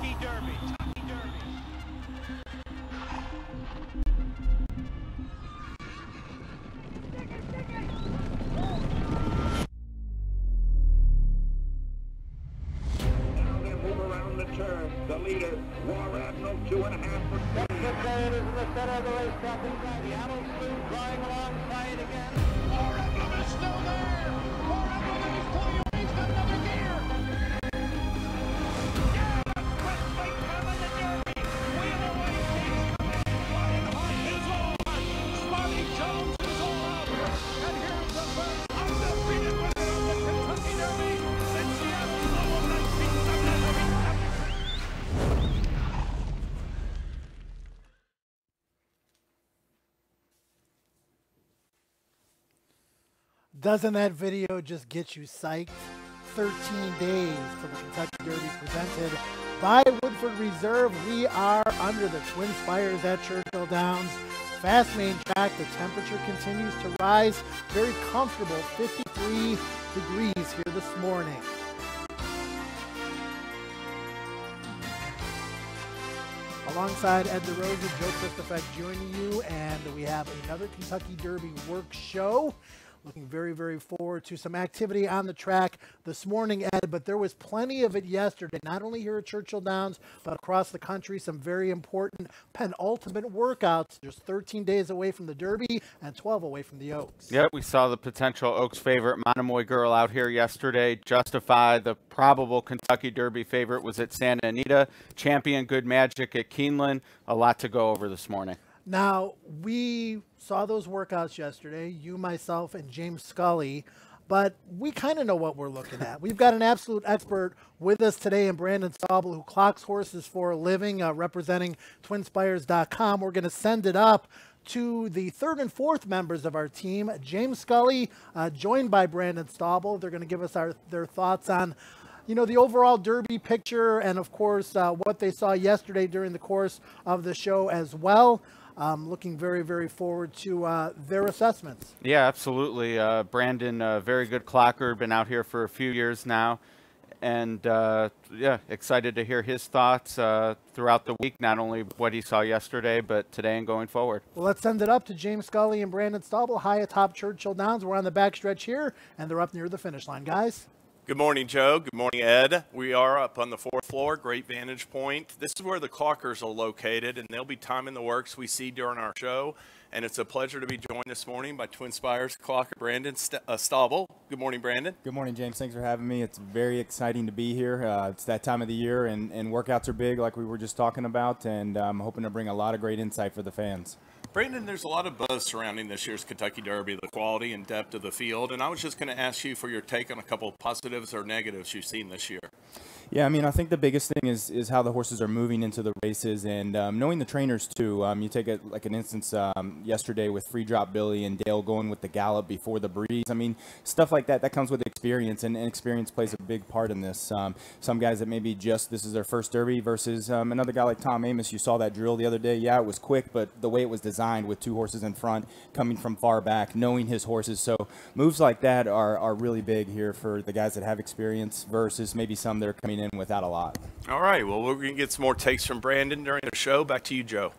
Kentucky Derby. The leader, War Admiral, 2.5 for 20. Contender is in the center of the racetrack. The Admiral Spoon drawing alongside again. War Admiral is still there. War Admiral is pulling away. He's got another gear. Yeah, the quick fight coming the Derby. Wheel away, James coming. Flying hot is on. Smarty Jones is all out. And here's the first undefeated winner of the Kentucky Derby since Seattle's low of 1970. Doesn't that video just get you psyched? 13 days till the Kentucky Derby presented by Woodford Reserve. We are under the Twin Spires at Churchill Downs. Fast main track, the temperature continues to rise. Very comfortable, 53 degrees here this morning. Alongside Ed DeRosa, Joe Christopher joining you, and we have another Kentucky Derby work show. Looking very, very forward to some activity on the track this morning, Ed, but there was plenty of it yesterday, not only here at Churchill Downs, but across the country. Some very important penultimate workouts, just 13 days away from the Derby and 12 away from the Oaks. Yep, we saw the potential Oaks favorite, Monomoy Girl, out here yesterday. Justify the probable Kentucky Derby favorite was at Santa Anita. Champion Good Magic at Keeneland. A lot to go over this morning. Now, we saw those workouts yesterday, you, myself, and James Scully, but we kind of know what we're looking at. We've got an absolute expert with us today in Brandon Staubel, who clocks horses for a living, representing TwinSpires.com. We're going to send it up to the third and fourth members of our team. James Scully, joined by Brandon Staubel. They're going to give us their thoughts on the overall Derby picture and, of course, what they saw yesterday during the course of the show as well. Looking very, very forward to their assessments. Yeah, absolutely. Brandon, very good clocker, been out here for a few years now. And, yeah, excited to hear his thoughts throughout the week, not only what he saw yesterday, but today and going forward. Well, let's send it up to James Scully and Brandon Staubel, high atop Churchill Downs. We're on the backstretch here, and they're up near the finish line, guys. Good morning, Joe. Good morning, Ed. We are up on the fourth floor, great vantage point. This is where the clockers are located, and they'll be timing the works we see during our show. And it's a pleasure to be joined this morning by Twin Spires clocker Brandon Staubel. Good morning, Brandon. Good morning, James. Thanks for having me. It's very exciting to be here. It's that time of the year, and workouts are big, like we were just talking about, and I'm hoping to bring a lot of great insight for the fans. Brandon, there's a lot of buzz surrounding this year's Kentucky Derby, the quality and depth of the field, and I was just going to ask you for your take on a couple of positives or negatives you've seen this year. Yeah, I mean, I think the biggest thing is how the horses are moving into the races and knowing the trainers, too. You take like an instance yesterday with Free Drop Billy and Dale going with the gallop before the breeze. I mean, stuff like that comes with experience, and experience plays a big part in this. Some guys that maybe this is their first Derby versus another guy like Tom Amoss. You saw that drill the other day. Yeah, it was quick, but the way it was designed with two horses in front, coming from far back, knowing his horses. So moves like that are really big here for the guys that have experience versus maybe some that are coming in without a lot. All right, well, we're going to get some more takes from Brandon during the show. Back to you, Joe.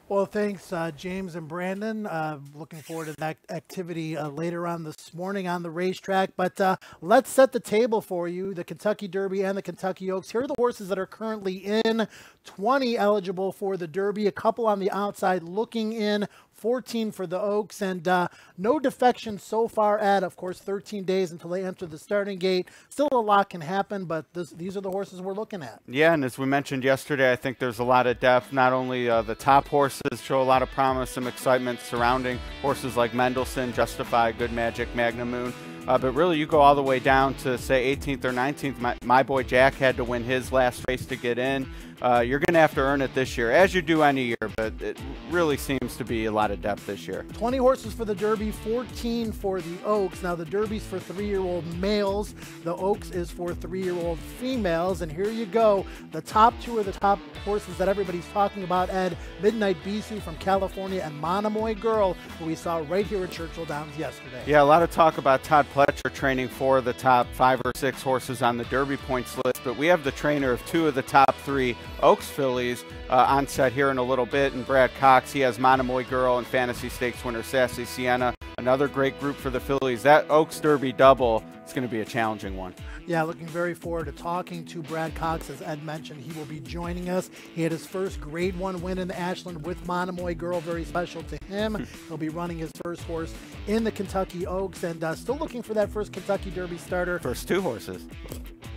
Well, thanks, James and Brandon. Looking forward to that activity later on this morning on the racetrack. But let's set the table for you. The Kentucky Derby and the Kentucky Oaks. Here are the horses that are currently in. 20 eligible for the Derby. A couple on the outside looking in. 14 for the Oaks, and no defection so far at, of course, 13 days until they enter the starting gate. Still a lot can happen, but these are the horses we're looking at. Yeah, and as we mentioned yesterday, I think there's a lot of depth. Not only the top horses show a lot of promise, some excitement surrounding horses like Mendelssohn, Justify, Good Magic, Magna Moon. But really, you go all the way down to, say, 18th or 19th. My boy Jack had to win his last race to get in. you're going to have to earn it this year, as you do any year, but it really seems to be a lot of depth this year. 20 horses for the Derby, 14 for the Oaks. Now, the Derby's for 3-year-old males. The Oaks is for 3-year-old females. And here you go. The top two are the top horses that everybody's talking about, Ed. Midnight Bisou from California and Monomoy Girl, who we saw right here at Churchill Downs yesterday. Yeah, a lot of talk about Todd Pletcher training 4 of the top 5 or 6 horses on the Derby points list, but we have the trainer of 2 of the top 3 Oaks fillies on set here in a little bit, and Brad Cox. He has Monomoy Girl and Fantasy Stakes winner Sassy Sienna. Another great group for the fillies. That Oaks Derby double is going to be a challenging one. Yeah, looking very forward to talking to Brad Cox. As Ed mentioned, he will be joining us. He had his first Grade 1 win in Ashland with Monomoy Girl, very special to him. He'll be running his first horse in the Kentucky Oaks, and still looking for that first Kentucky Derby starter. First 2 horses.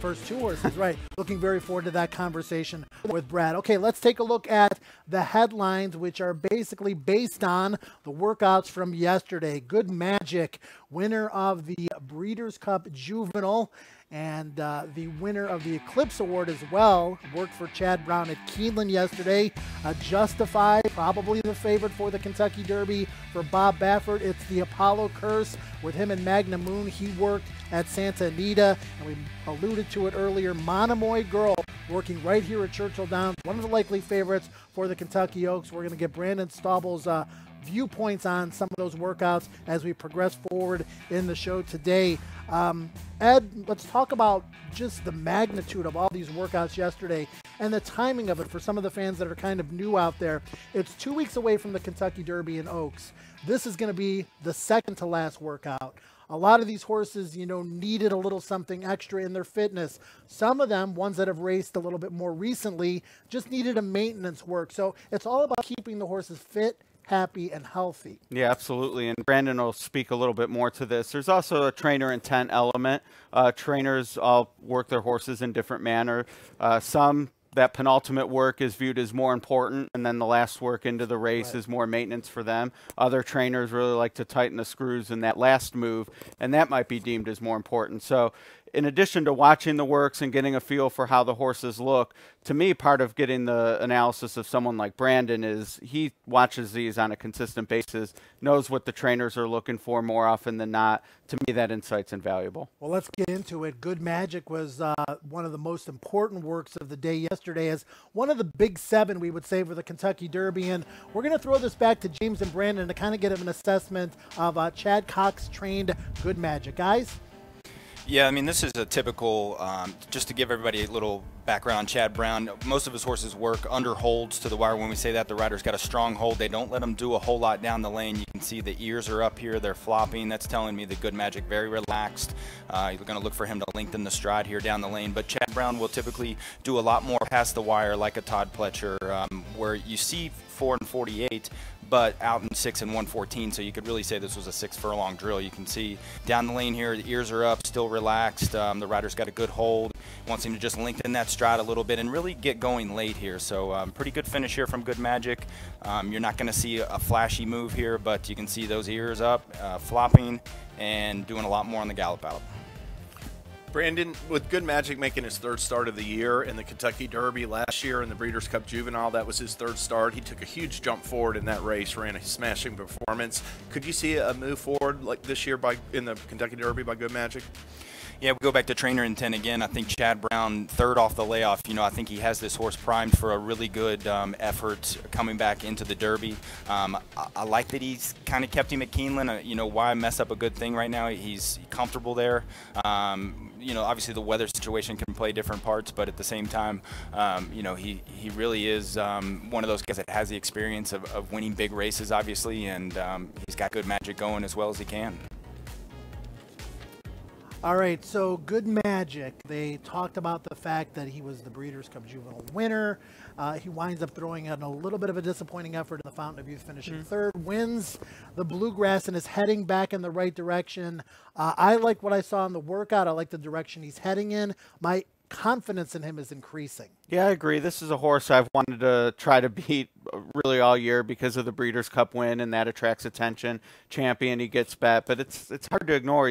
First 2 horses, right. Looking very forward to that conversation with Brad. Okay, let's take a look at the headlines, which are basically based on the workouts from yesterday. Good Magic, winner of the Breeders' Cup Juvenile, and the winner of the Eclipse Award as well. Worked for Chad Brown at Keeneland yesterday. Justified, probably the favorite for the Kentucky Derby for Bob Baffert. It's the Apollo Curse with him and Magna Moon. He worked at Santa Anita, and we alluded to it earlier. Monomoy Girl working right here at Churchill Downs. One of the likely favorites for the Kentucky Oaks. We're going to get Brandon Stauble's viewpoints on some of those workouts as we progress forward in the show today. Ed, let's talk about just the magnitude of all these workouts yesterday and the timing of it for some of the fans that are kind of new out there. It's 2 weeks away from the Kentucky Derby in Oaks. This is going to be the second to last workout. A lot of these horses, you know, needed a little something extra in their fitness. Some of them, ones that have raced a little bit more recently, just needed a maintenance work. So it's all about keeping the horses fit, happy, and healthy. Yeah, absolutely. And Brandon will speak a little bit more to this. There's also a trainer intent element. Trainers all work their horses in different manner. Some, that penultimate work is viewed as more important, and then the last work into the race is more maintenance for them. Other trainers really like to tighten the screws in that last move, and that might be deemed as more important. So in addition to watching the works and getting a feel for how the horses look, to me, part of getting the analysis of someone like Brandon is he watches these on a consistent basis, knows what the trainers are looking for more often than not. To me, that insight's invaluable. Well, let's get into it. Good Magic was one of the most important works of the day yesterday, as one of the big 7, we would say, for the Kentucky Derby. And we're going to throw this back to James and Brandon to kind of get an assessment of Chad Cox trained Good Magic. Guys? Yeah, I mean, this is a typical, just to give everybody a little background on Chad Brown, most of his horses work under holds to the wire. When we say that, the rider's got a strong hold. They don't let him do a whole lot down the lane. You can see the ears are up here. They're flopping. That's telling me the Good Magic very relaxed. You're going to look for him to lengthen the stride here down the lane. But Chad Brown will typically do a lot more past the wire like a Todd Pletcher, where you see 4 and 48, but out in 6 and 114, so you could really say this was a 6-furlong drill. You can see down the lane here, the ears are up, still relaxed. The rider's got a good hold. Wants him to just lengthen that stride a little bit and really get going late here. So pretty good finish here from Good Magic. You're not going to see a flashy move here, but you can see those ears up, flopping, and doing a lot more on the gallop out. Brandon, with Good Magic making his 3rd start of the year in the Kentucky Derby last year in the Breeders' Cup Juvenile, that was his 3rd start. He took a huge jump forward in that race, ran a smashing performance. Could you see a move forward like this year in the Kentucky Derby by Good Magic? Yeah, we go back to trainer intent again. I think Chad Brown, 3rd off the layoff. You know, I think he has this horse primed for a really good effort coming back into the Derby. I like that he's kind of kept him at Keeneland. You know, why mess up a good thing right now? He's comfortable there. You know, obviously the weather situation can play different parts, but at the same time, you know, he really is one of those guys that has the experience of winning big races, obviously, and he's got Good Magic going as well as he can. All right, so Good Magic, they talked about the fact that he was the Breeders' Cup Juvenile winner. He winds up throwing in a little bit of a disappointing effort in the Fountain of Youth, finishing 3rd, wins the Bluegrass, and is heading back in the right direction. I like what I saw in the workout. I like the direction he's heading in. My confidence in him is increasing. Yeah, I agree. This is a horse I've wanted to try to beat really all year because of the Breeders' Cup win, and that attracts attention. Champion, he gets bet, but it's hard to ignore.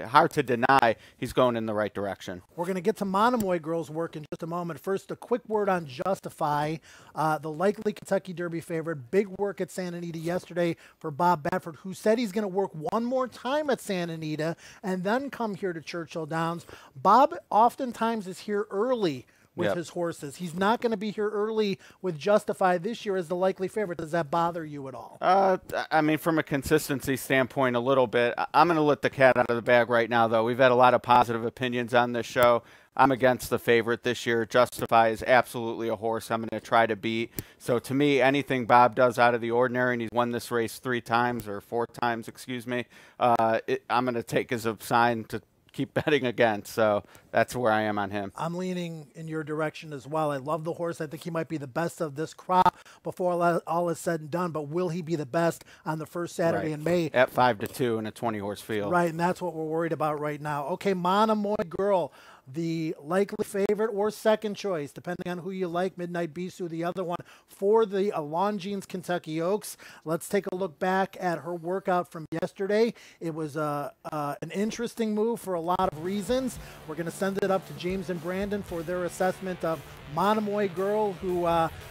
Hard to deny he's going in the right direction. We're going to get to Monomoy Girl's work in just a moment. First, a quick word on Justify, the likely Kentucky Derby favorite. Big work at Santa Anita yesterday for Bob Badford, who said he's going to work one more time at Santa Anita and then come here to Churchill Downs. Bob oftentimes is here early with his horses. He's not going to be here early with Justify this year as the likely favorite. Does that bother you at all? I mean, from a consistency standpoint, a little bit. I'm going to let the cat out of the bag right now, though. We've had a lot of positive opinions on this show. I'm against the favorite this year. Justify is absolutely a horse I'm going to try to beat. So to me, anything Bob does out of the ordinary, and he's won this race 3 times or 4 times, excuse me, I'm going to take as a sign to keep betting against. So that's where I am on him. I'm leaning in your direction as well. I love the horse. I think he might be the best of this crop before all is said and done, but will he be the best on the first Saturday in May? At 5-2 in a 20-horse field. Right, and that's what we're worried about right now. Okay, Monomoy Girl, the likely favorite or second choice, depending on who you like, Midnight Bisou, the other one, for the Longines Kentucky Oaks. Let's take a look back at her workout from yesterday. It was an interesting move for a lot of reasons. We're going to send it up to James and Brandon for their assessment of Monomoy Girl, who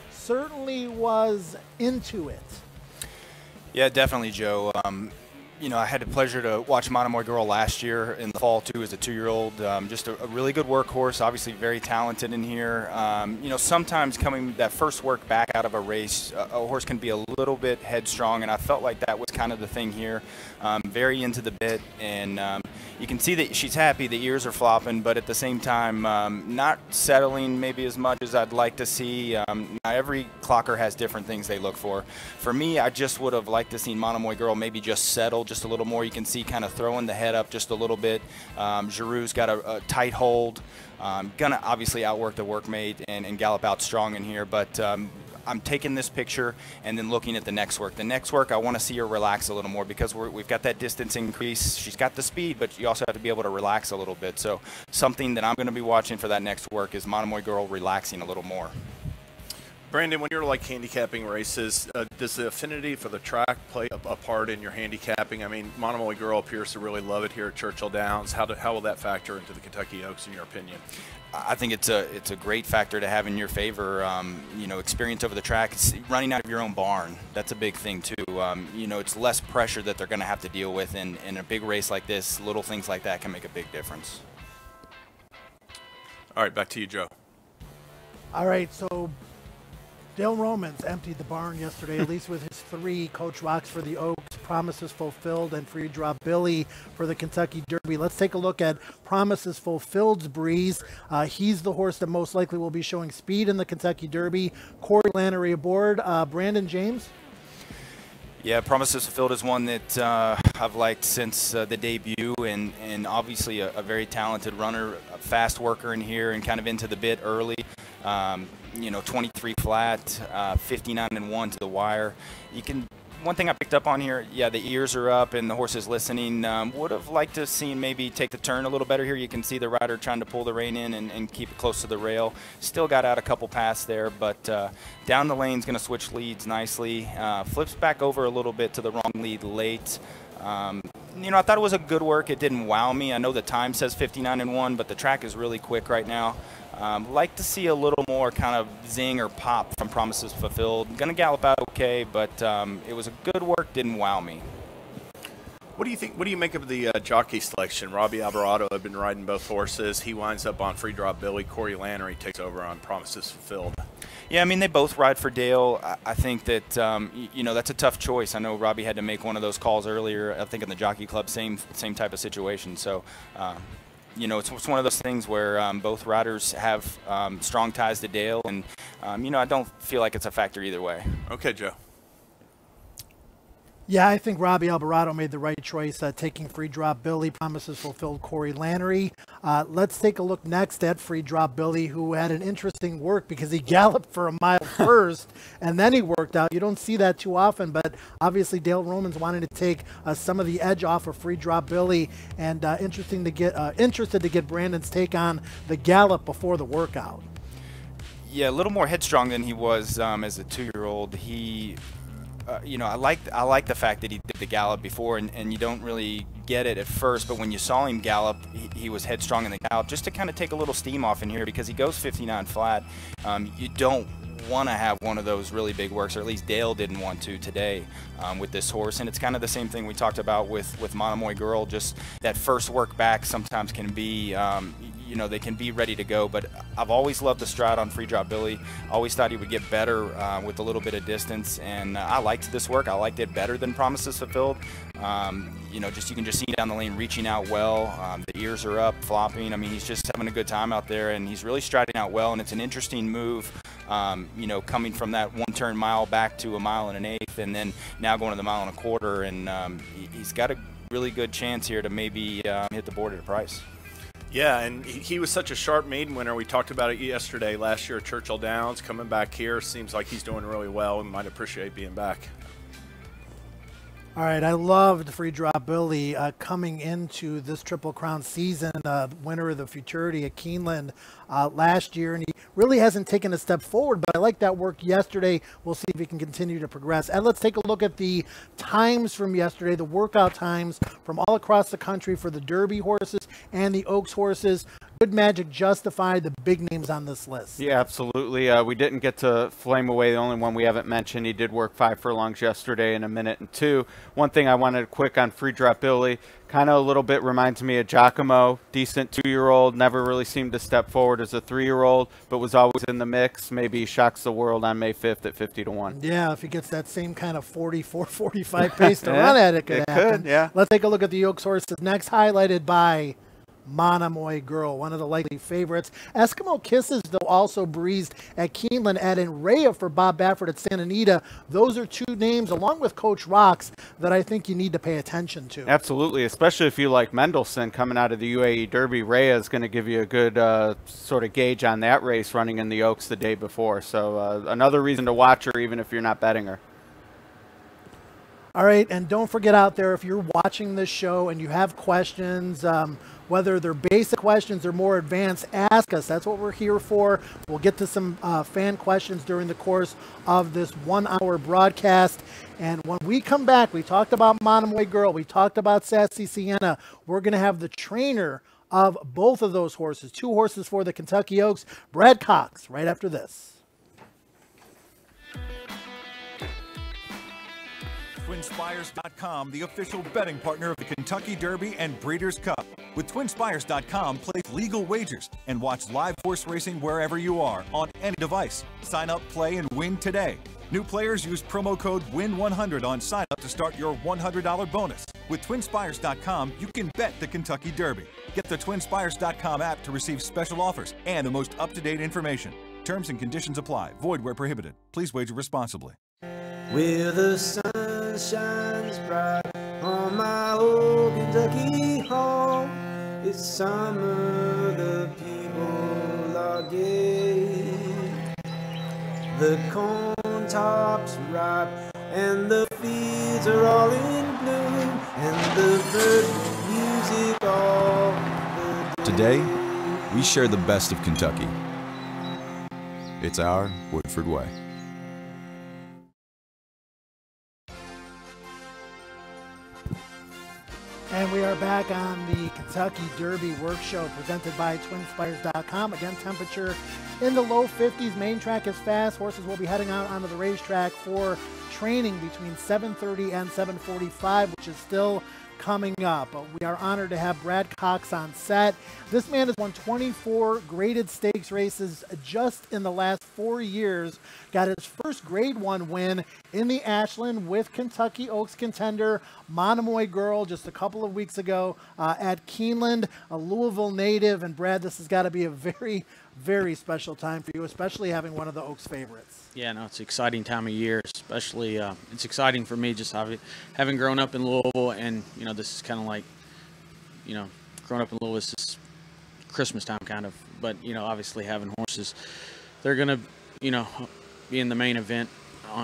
certainly was into it. Yeah, definitely, Joe. You know, I had the pleasure to watch Monomoy Girl last year in the fall, too, as a 2-year-old. Just a really good workhorse, obviously very talented in here. You know, sometimes coming that first work back out of a race, a horse can be a little bit headstrong, and I felt like that was kind of the thing here. Very into the bit, and you can see that she's happy. The ears are flopping, but at the same time, not settling maybe as much as I'd like to see. Now every clocker has different things they look for. For me, I just would have liked to see Monomoy Girl maybe just settle just a little more. You can see kind of throwing the head up just a little bit. Giroux's got a tight hold. Gonna obviously outwork the workmate and gallop out strong in here, but I'm taking this picture and then looking at the next work. The next work, I want to see her relax a little more because we've got that distance increase. She's got the speed, but you also have to be able to relax a little bit. So something that I'm going to be watching for that next work is Monomoy Girl relaxing a little more. Brandon, when you're like handicapping races, does the affinity for the track play a part in your handicapping? I mean, Monomoy Girl appears to really love it here at Churchill Downs. How will that factor into the Kentucky Oaks, in your opinion? I think it's a great factor to have in your favor. You know, experience over the track, it's running out of your own barn. That's a big thing too. You know, it's less pressure that they're going to have to deal with in a big race like this. Little things like that can make a big difference. All right, back to you, Joe. All right, so Dale Romans emptied the barn yesterday, at least with his 3. Coach Rocks for the Oaks, Promises Fulfilled, and Free Drop Billy for the Kentucky Derby. Let's take a look at Promises Fulfilled's breeze. He's the horse that most likely will be showing speed in the Kentucky Derby. Corey Lannery aboard. Brandon, James? Yeah, Promises Fulfilled is one that I've liked since the debut, and obviously a very talented runner, a fast worker in here, and kind of into the bit early. You know, 23 flat, 59-1 to the wire. One thing I picked up on here, yeah, the ears are up and the horse is listening. Would have liked to see maybe take the turn a little better here. You can see the rider trying to pull the rein in and keep it close to the rail. Still got out a couple paths there, but down the lane's going to switch leads nicely. Flips back over a little bit to the wrong lead late. You know, I thought it was a good work. It didn't wow me. I know the time says 59-1, but the track is really quick right now. Like to see a little more kind of zing or pop from Promises Fulfilled. Gonna gallop out okay, but it was a good work. Didn't wow me. What do you think? What do you make of the jockey selection? Robbie Alvarado had been riding both horses. He winds up on Free Drop Billy. Corey Lannery takes over on Promises Fulfilled. Yeah, I mean, they both ride for Dale. I think that, you know, that's a tough choice. I know Robbie had to make one of those calls earlier, I think in the Jockey Club, same type of situation. So, you know, it's one of those things where both riders have strong ties to Dale, and, you know, I don't feel like it's a factor either way. Okay, Joe. Yeah, I think Robbie Alvarado made the right choice, taking Free Drop Billy. Promises Fulfilled, Corey Lannery. Let's take a look next at Free Drop Billy, who had an interesting work because he galloped for a mile first and then he worked out. You don't see that too often, but obviously Dale Romans wanted to take some of the edge off of Free Drop Billy, and interested to get Brandon's take on the gallop before the workout. Yeah, a little more headstrong than he was as a 2-year-old. He, you know, I like the fact that he did the gallop before, and you don't really get it at first, but when you saw him gallop, he was headstrong in the gallop, just to kind of take a little steam off in here, because he goes 59 flat. You don't want to have one of those really big works, or at least Dale didn't want to today with this horse. And it's kind of the same thing we talked about with Monomoy Girl. Just that first work back sometimes can be, you know, they can be ready to go. But I've always loved the stride on Free Drop Billy. Always thought he would get better with a little bit of distance, and I liked this work. I liked it better than Promises Fulfilled. You know, just you can just see down the lane reaching out well. The ears are up, flopping. I mean, he's just having a good time out there, and he's really striding out well. And it's an interesting move, you know, coming from that 1-turn mile back to a 1 1/8, and then now going to the 1 1/4. And he's got a really good chance here to maybe hit the board at a price. Yeah, and he was such a sharp maiden winner. We talked about it yesterday, last year at Churchill Downs. Coming back here, seems like he's doing really well and might appreciate being back. All right, I loved Free Drop Billy coming into this Triple Crown season, winner of the Futurity at Keeneland last year, and he really hasn't taken a step forward, but I like that work yesterday. We'll see if he can continue to progress. And let's take a look at the times from yesterday, the workout times from all across the country for the Derby horses and the Oaks horses. Good Magic justified the big names on this list. Yeah, absolutely. We didn't get to Flame Away, the only one we haven't mentioned. He did work 5 furlongs yesterday in 1 minute and 2. One thing I wanted to quick on Free Drop Billy, kind of a little bit reminds me of Giacomo. Decent 2-year-old, never really seemed to step forward as a 3-year-old, but was always in the mix. Maybe shocks the world on May 5th at 50 to 1. Yeah, if he gets that same kind of 44, 45 pace to run at, it could happen. Yeah. Let's take a look at the Oaks horses next, highlighted by Monomoy Girl, one of the likely favorites. Eskimo Kisses, though, also breezed at Keeneland, at Rhea for Bob Baffert at Santa Anita. Those are 2 names, along with Coach Rocks, that I think you need to pay attention to. Absolutely, especially if you like Mendelssohn coming out of the UAE Derby. Rhea is going to give you a good sort of gauge on that race running in the Oaks the day before. So another reason to watch her, even if you're not betting her. All right, and don't forget out there, if you're watching this show and you have questions, whether they're basic questions or more advanced, ask us. That's what we're here for. We'll get to some fan questions during the course of this 1-hour broadcast. And when we come back, we talked about Monomoy Girl, we talked about Sassy Sienna. We're going to have the trainer of both of those horses, 2 horses for the Kentucky Oaks, Brad Cox, right after this. TwinSpires.com, the official betting partner of the Kentucky Derby and Breeders' Cup. With TwinSpires.com, place legal wagers and watch live horse racing wherever you are on any device. Sign up, play, and win today. New players use promo code WIN100 on sign up to start your $100 bonus. With TwinSpires.com, you can bet the Kentucky Derby. Get the TwinSpires.com app to receive special offers and the most up-to-date information. Terms and conditions apply. Void where prohibited. Please wager responsibly. Where the sun shines bright on my old Kentucky home. It's summer, the people are gay. The corn tops ripe and the fields are all in bloom, and the bird music all the day. Today, we share the best of Kentucky. It's our Woodford way. And we are back on the Kentucky Derby Work Show presented by TwinSpires.com. Again, temperature in the low 50s. Main track is fast. Horses will be heading out onto the racetrack for training between 7:30 and 7:45, which is still coming up. We are honored to have Brad Cox on set. This man has won 24 graded stakes races just in the last 4 years. Got his first Grade 1 win in the Ashland with Kentucky Oaks contender Monomoy Girl just a couple of weeks ago at Keeneland, a Louisville native. And Brad, this has got to be a very, very special time for you, especially having one of the Oaks favorites. Yeah, no, it's an exciting time of year, especially it's exciting for me just having grown up in Louisville, and, you know, this is kind of like, you know, growing up in Louisville, this is Christmas time kind of, but, you know, obviously having horses, they're going to, you know, be in the main event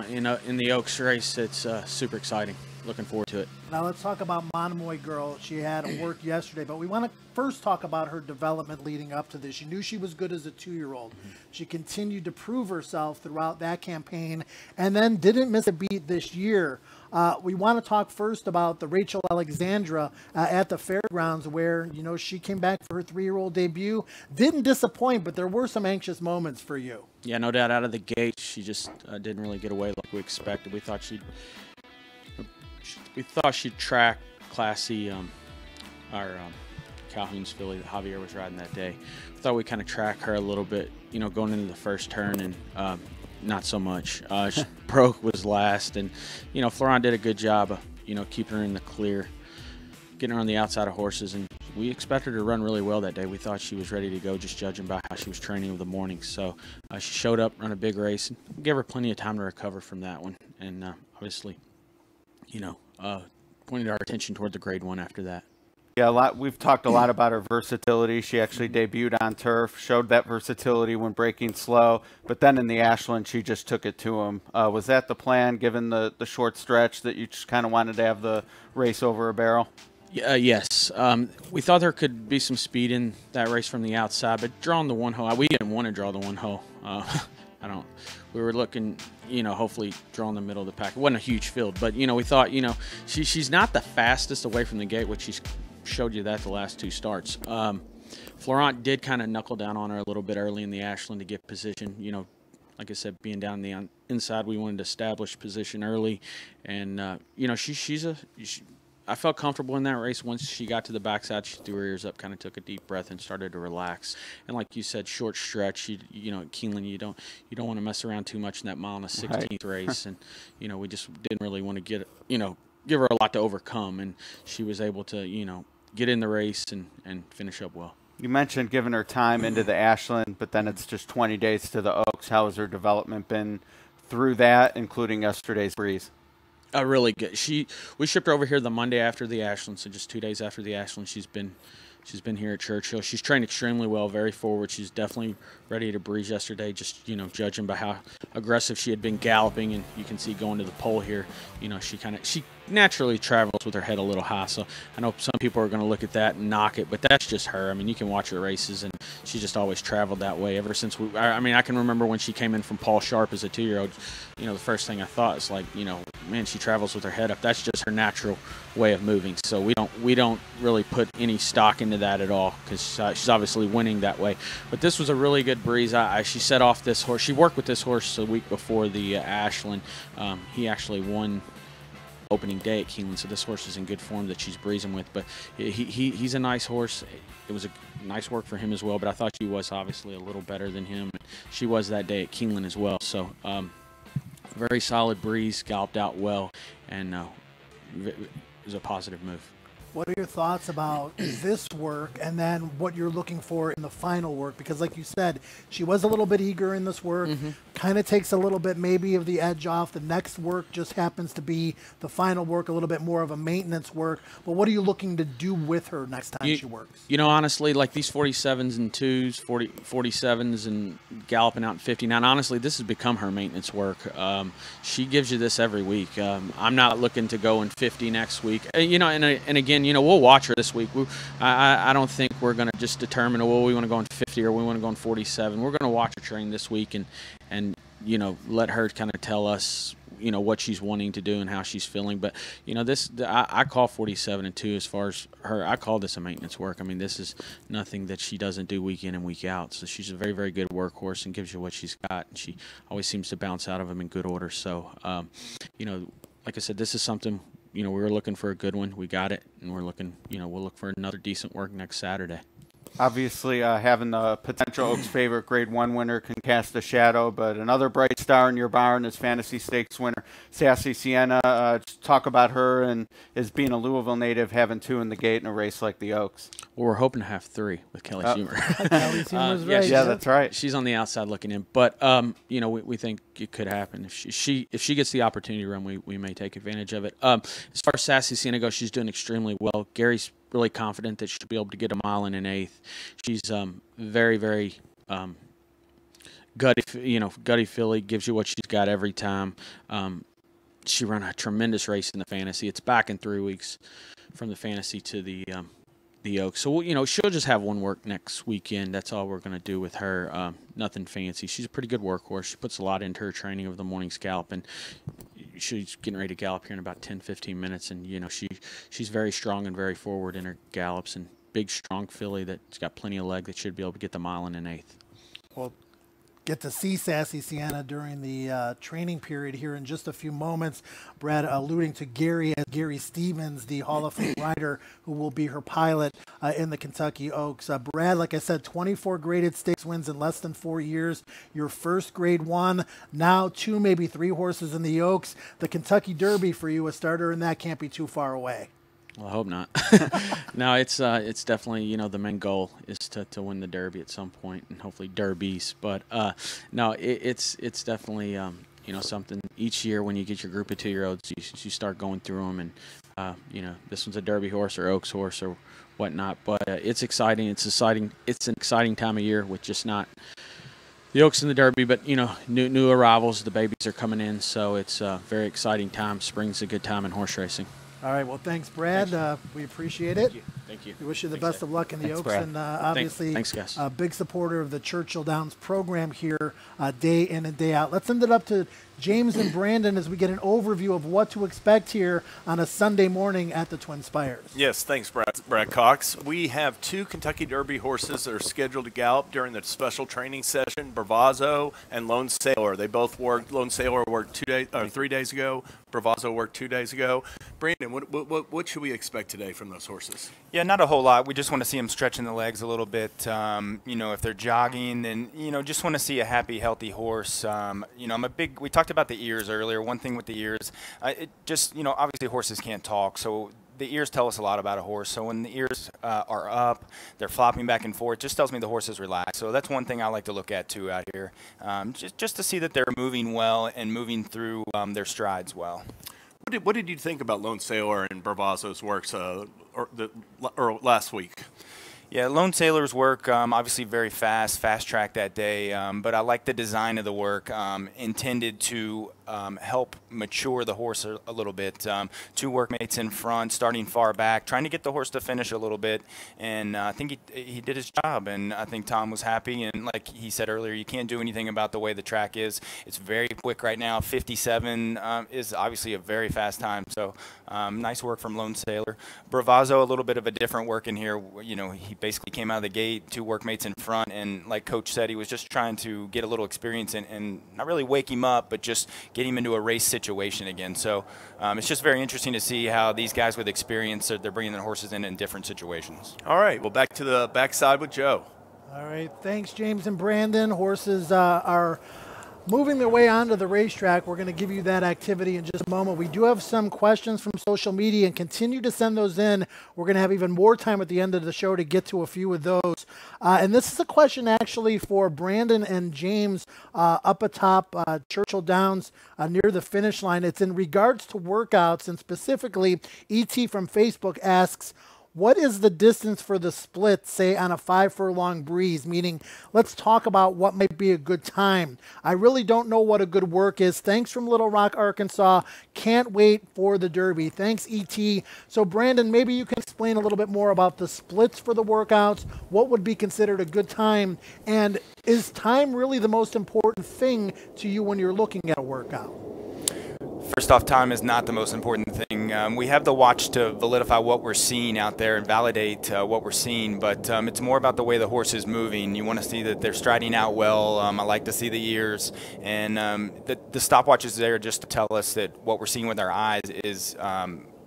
in the Oaks race. It's super exciting. looking forward to it. Now let's talk about Monomoy Girl. She had work yesterday, but we want to first talk about her development leading up to this. She knew she was good as a 2-year-old. She continued to prove herself throughout that campaign and then didn't miss a beat this year. We want to talk first about the Rachel Alexandra at the fairgrounds where, you know, she came back for her 3-year-old debut. Didn't disappoint, but there were some anxious moments for you. Yeah, no doubt out of the gate, she just didn't really get away like we expected. We thought she'd track classy our Calhoun's filly that Javier was riding that day. We thought we'd kind of track her a little bit, you know, going into the first turn, and not so much. Broke was last, and, you know, Florent did a good job of, you know, keeping her in the clear, getting her on the outside of horses, and we expected her to run really well that day. We thought she was ready to go, just judging by how she was training over the morning. So she showed up, run a big race, and gave her plenty of time to recover from that one, and obviously, you know, pointed our attention toward the grade 1 after that. Yeah, we've talked a lot about her versatility. She actually debuted on turf, showed that versatility when breaking slow, but then in the Ashland, she just took it to him. Was that the plan, given the short stretch, that you just kind of wanted to have the race over a barrel? Yes. We thought there could be some speed in that race from the outside, but drawing the 1 hole, we didn't want to draw the 1 hole. We were looking, you know, hopefully drawing the middle of the pack. It wasn't a huge field, but, you know, we thought, you know, she's not the fastest away from the gate, which she's showed you that the last 2 starts. Florent did kind of knuckle down on her a little bit early in the Ashland to get position. You know, like I said, being down the inside, we wanted to establish position early, and you know, I felt comfortable in that race. Once she got to the backside, she threw her ears up, kind of took a deep breath, and started to relax. And like you said, short stretch. You know, at Keeneland, you don't want to mess around too much in that mile and a 16th race. And you know, we just didn't really want to give her a lot to overcome. And she was able to, you know, get in the race and finish up well. You mentioned giving her time into the Ashland, but then it's just 20 days to the Oaks. How has her development been through that, including yesterday's breeze? Really good. We shipped her over here the Monday after the Ashland, so just 2 days after the Ashland. She's been here at Churchill. She's trained extremely well, very forward. She's definitely ready to breeze yesterday, just, you know, judging by how aggressive she had been galloping, and you can see going to the pole here, you know, she naturally travels with her head a little high. So I know some people are going to look at that and knock it, but that's just her. I mean, you can watch her races, and she just always traveled that way ever since I can remember when she came in from Paul Sharp as a 2-year-old, you know, the first thing I thought is like, you know, man, she travels with her head up. That's just her natural way of moving. So we don't really put any stock into that at all, because she's obviously winning that way. But this was a really good breeze. She set off this horse. She worked with this horse a week before the Ashland. He actually won opening day at Keeneland, so this horse is in good form that she's breezing with. But he's a nice horse. It was a nice work for him as well, but I thought she was obviously a little better than him. She was that day at Keeneland as well. So very solid breeze, galloped out well, and it was a positive move. What are your thoughts about this work and then what you're looking for in the final work? Because like you said, she was a little bit eager in this work, kind of takes a little bit maybe of the edge off. The next work just happens to be the final work, a little bit more of a maintenance work. But what are you looking to do with her next time she works? You know, honestly, like these 47s and 2s, 47s and galloping out in 59, honestly, this has become her maintenance work. She gives you this every week. I'm not looking to go in 50 next week. You know, and again, you know, we'll watch her this week. I don't think we're going to just determine, well, we want to go in 50 or we want to go in 47. We're going to watch her train this week and you know, let her kind of tell us, you know, what she's wanting to do and how she's feeling. But, you know, I call 47 and 2 as far as her. I call this a maintenance work. I mean, this is nothing that she doesn't do week in and week out. So she's a very, very good workhorse and gives you what she's got. And she always seems to bounce out of them in good order. So, you know, like I said, this is something, you know, we were looking for a good one. We got it, and we're looking, you know, we'll look for another decent work next Saturday. Obviously, having the potential Oaks favorite grade 1 winner can cast a shadow, but another bright star in your barn is Fantasy Stakes winner Sassy Sienna. Just talk about her and as being a Louisville native, having 2 in the gate in a race like the Oaks. Well, we're hoping to have 3 with Kelly Schumer. Kelly Schumer's right. Yeah, that's right. She's on the outside looking in, but you know, we think it could happen if she gets the opportunity to run. We may take advantage of it. As far as Sassy Sienna goes, she's doing extremely well. Gary's really confident that she'll be able to get a mile in an 1/8. She's very, very gutty filly, gives you what she's got every time. she ran a tremendous race in the Fantasy. It's back in 3 weeks from the Fantasy to the Oaks. So, you know, she'll just have one work next weekend. That's all we're going to do with her. Nothing fancy. She's a pretty good workhorse. She puts a lot into her training over the morning scallop, and she's getting ready to gallop here in about 10-15 minutes. And, you know, she's very strong and very forward in her gallops, and big, strong filly that's got plenty of leg that should be able to get the mile in an eighth. Well, get to see Sassy Sienna during the training period here in just a few moments. Brad alluding to Gary Stevens, the Hall of Fame rider who will be her pilot in the Kentucky Oaks. Brad, like I said, 24 graded stakes wins in less than 4 years. Your first grade 1, now 2, maybe 3 horses in the Oaks. The Kentucky Derby for you, a starter in that can't be too far away. Well, I hope not. No, it's definitely, you know, the main goal is to win the Derby at some point, and hopefully derbies. But no, it's definitely you know, something each year when you get your group of 2-year-olds, you start going through them, and you know, this one's a Derby horse or Oaks horse or whatnot. But it's exciting. It's an exciting time of year with just not the Oaks and the Derby, but you know, new arrivals. The babies are coming in, so it's a very exciting time. Spring's a good time in horse racing. All right. Well, thanks, Brad. We appreciate it. Thank you. We wish you the best of luck in the Thanks, Oaks, Brad. and obviously, thanks, guys. A big supporter of the Churchill Downs program here, day in and day out. Let's send it up to James and Brandon as we get an overview of what to expect here on a Sunday morning at the Twin Spires. Yes, thanks, Brad Cox. We have 2 Kentucky Derby horses that are scheduled to gallop during the special training session, Bravazzo and Lone Sailor. They both worked. Lone Sailor worked 3 days ago. Bravazzo worked 2 days ago. Brandon, what should we expect today from those horses? Yeah, not a whole lot. We just want to see them stretching the legs a little bit. You know, if they're jogging, then, you know, just want to see a happy, healthy horse. You know, we talked about the ears earlier. One thing with the ears, it just, you know, obviously horses can't talk, so the ears tell us a lot about a horse. So when the ears are up, they're flopping back and forth, just tells me the horse is relaxed. So that's one thing I like to look at too out here, just to see that they're moving well and moving through their strides well. What did you think about Lone Sailor and Bravazzo's works or last week? Yeah, Lone Sailor's work, obviously very fast track that day, but I like the design of the work, intended to help mature the horse a little bit. 2 workmates in front, starting far back, trying to get the horse to finish a little bit, and I think he did his job, and I think Tom was happy, and like he said earlier, you can't do anything about the way the track is. It's very quick right now. 57 is obviously a very fast time, so nice work from Lone Sailor. Bravazzo, a little bit of a different work in here. You know, he basically came out of the gate, 2 workmates in front, and like Coach said, he was just trying to get a little experience and not really wake him up, but just get him into a race situation again. So it's just very interesting to see how these guys with experience, they're bringing their horses in different situations. All right, well, back to the backside with Joe. All right. Thanks, James and Brandon. Horses are moving their way onto the racetrack. We're going to give you that activity in just a moment. We do have some questions from social media, and continue to send those in. We're going to have even more time at the end of the show to get to a few of those. And this is a question actually for Brandon and James up atop Churchill Downs near the finish line. It's in regards to workouts, and specifically E.T. from Facebook asks, what is the distance for the split, say, on a 5-furlong breeze? Meaning, let's talk about what might be a good time. I really don't know what a good work is. Thanks from Little Rock, Arkansas. Can't wait for the Derby. Thanks, E.T. So, Brandon, maybe you can explain a little bit more about the splits for the workouts. What would be considered a good time? And is time really the most important thing to you when you're looking at a workout? First off, time is not the most important thing. We have the watch to validify what we're seeing out there and validate what we're seeing, but it's more about the way the horse is moving. You want to see that they're striding out well. I like to see the ears, and the stopwatch is there just to tell us that what we're seeing with our eyes is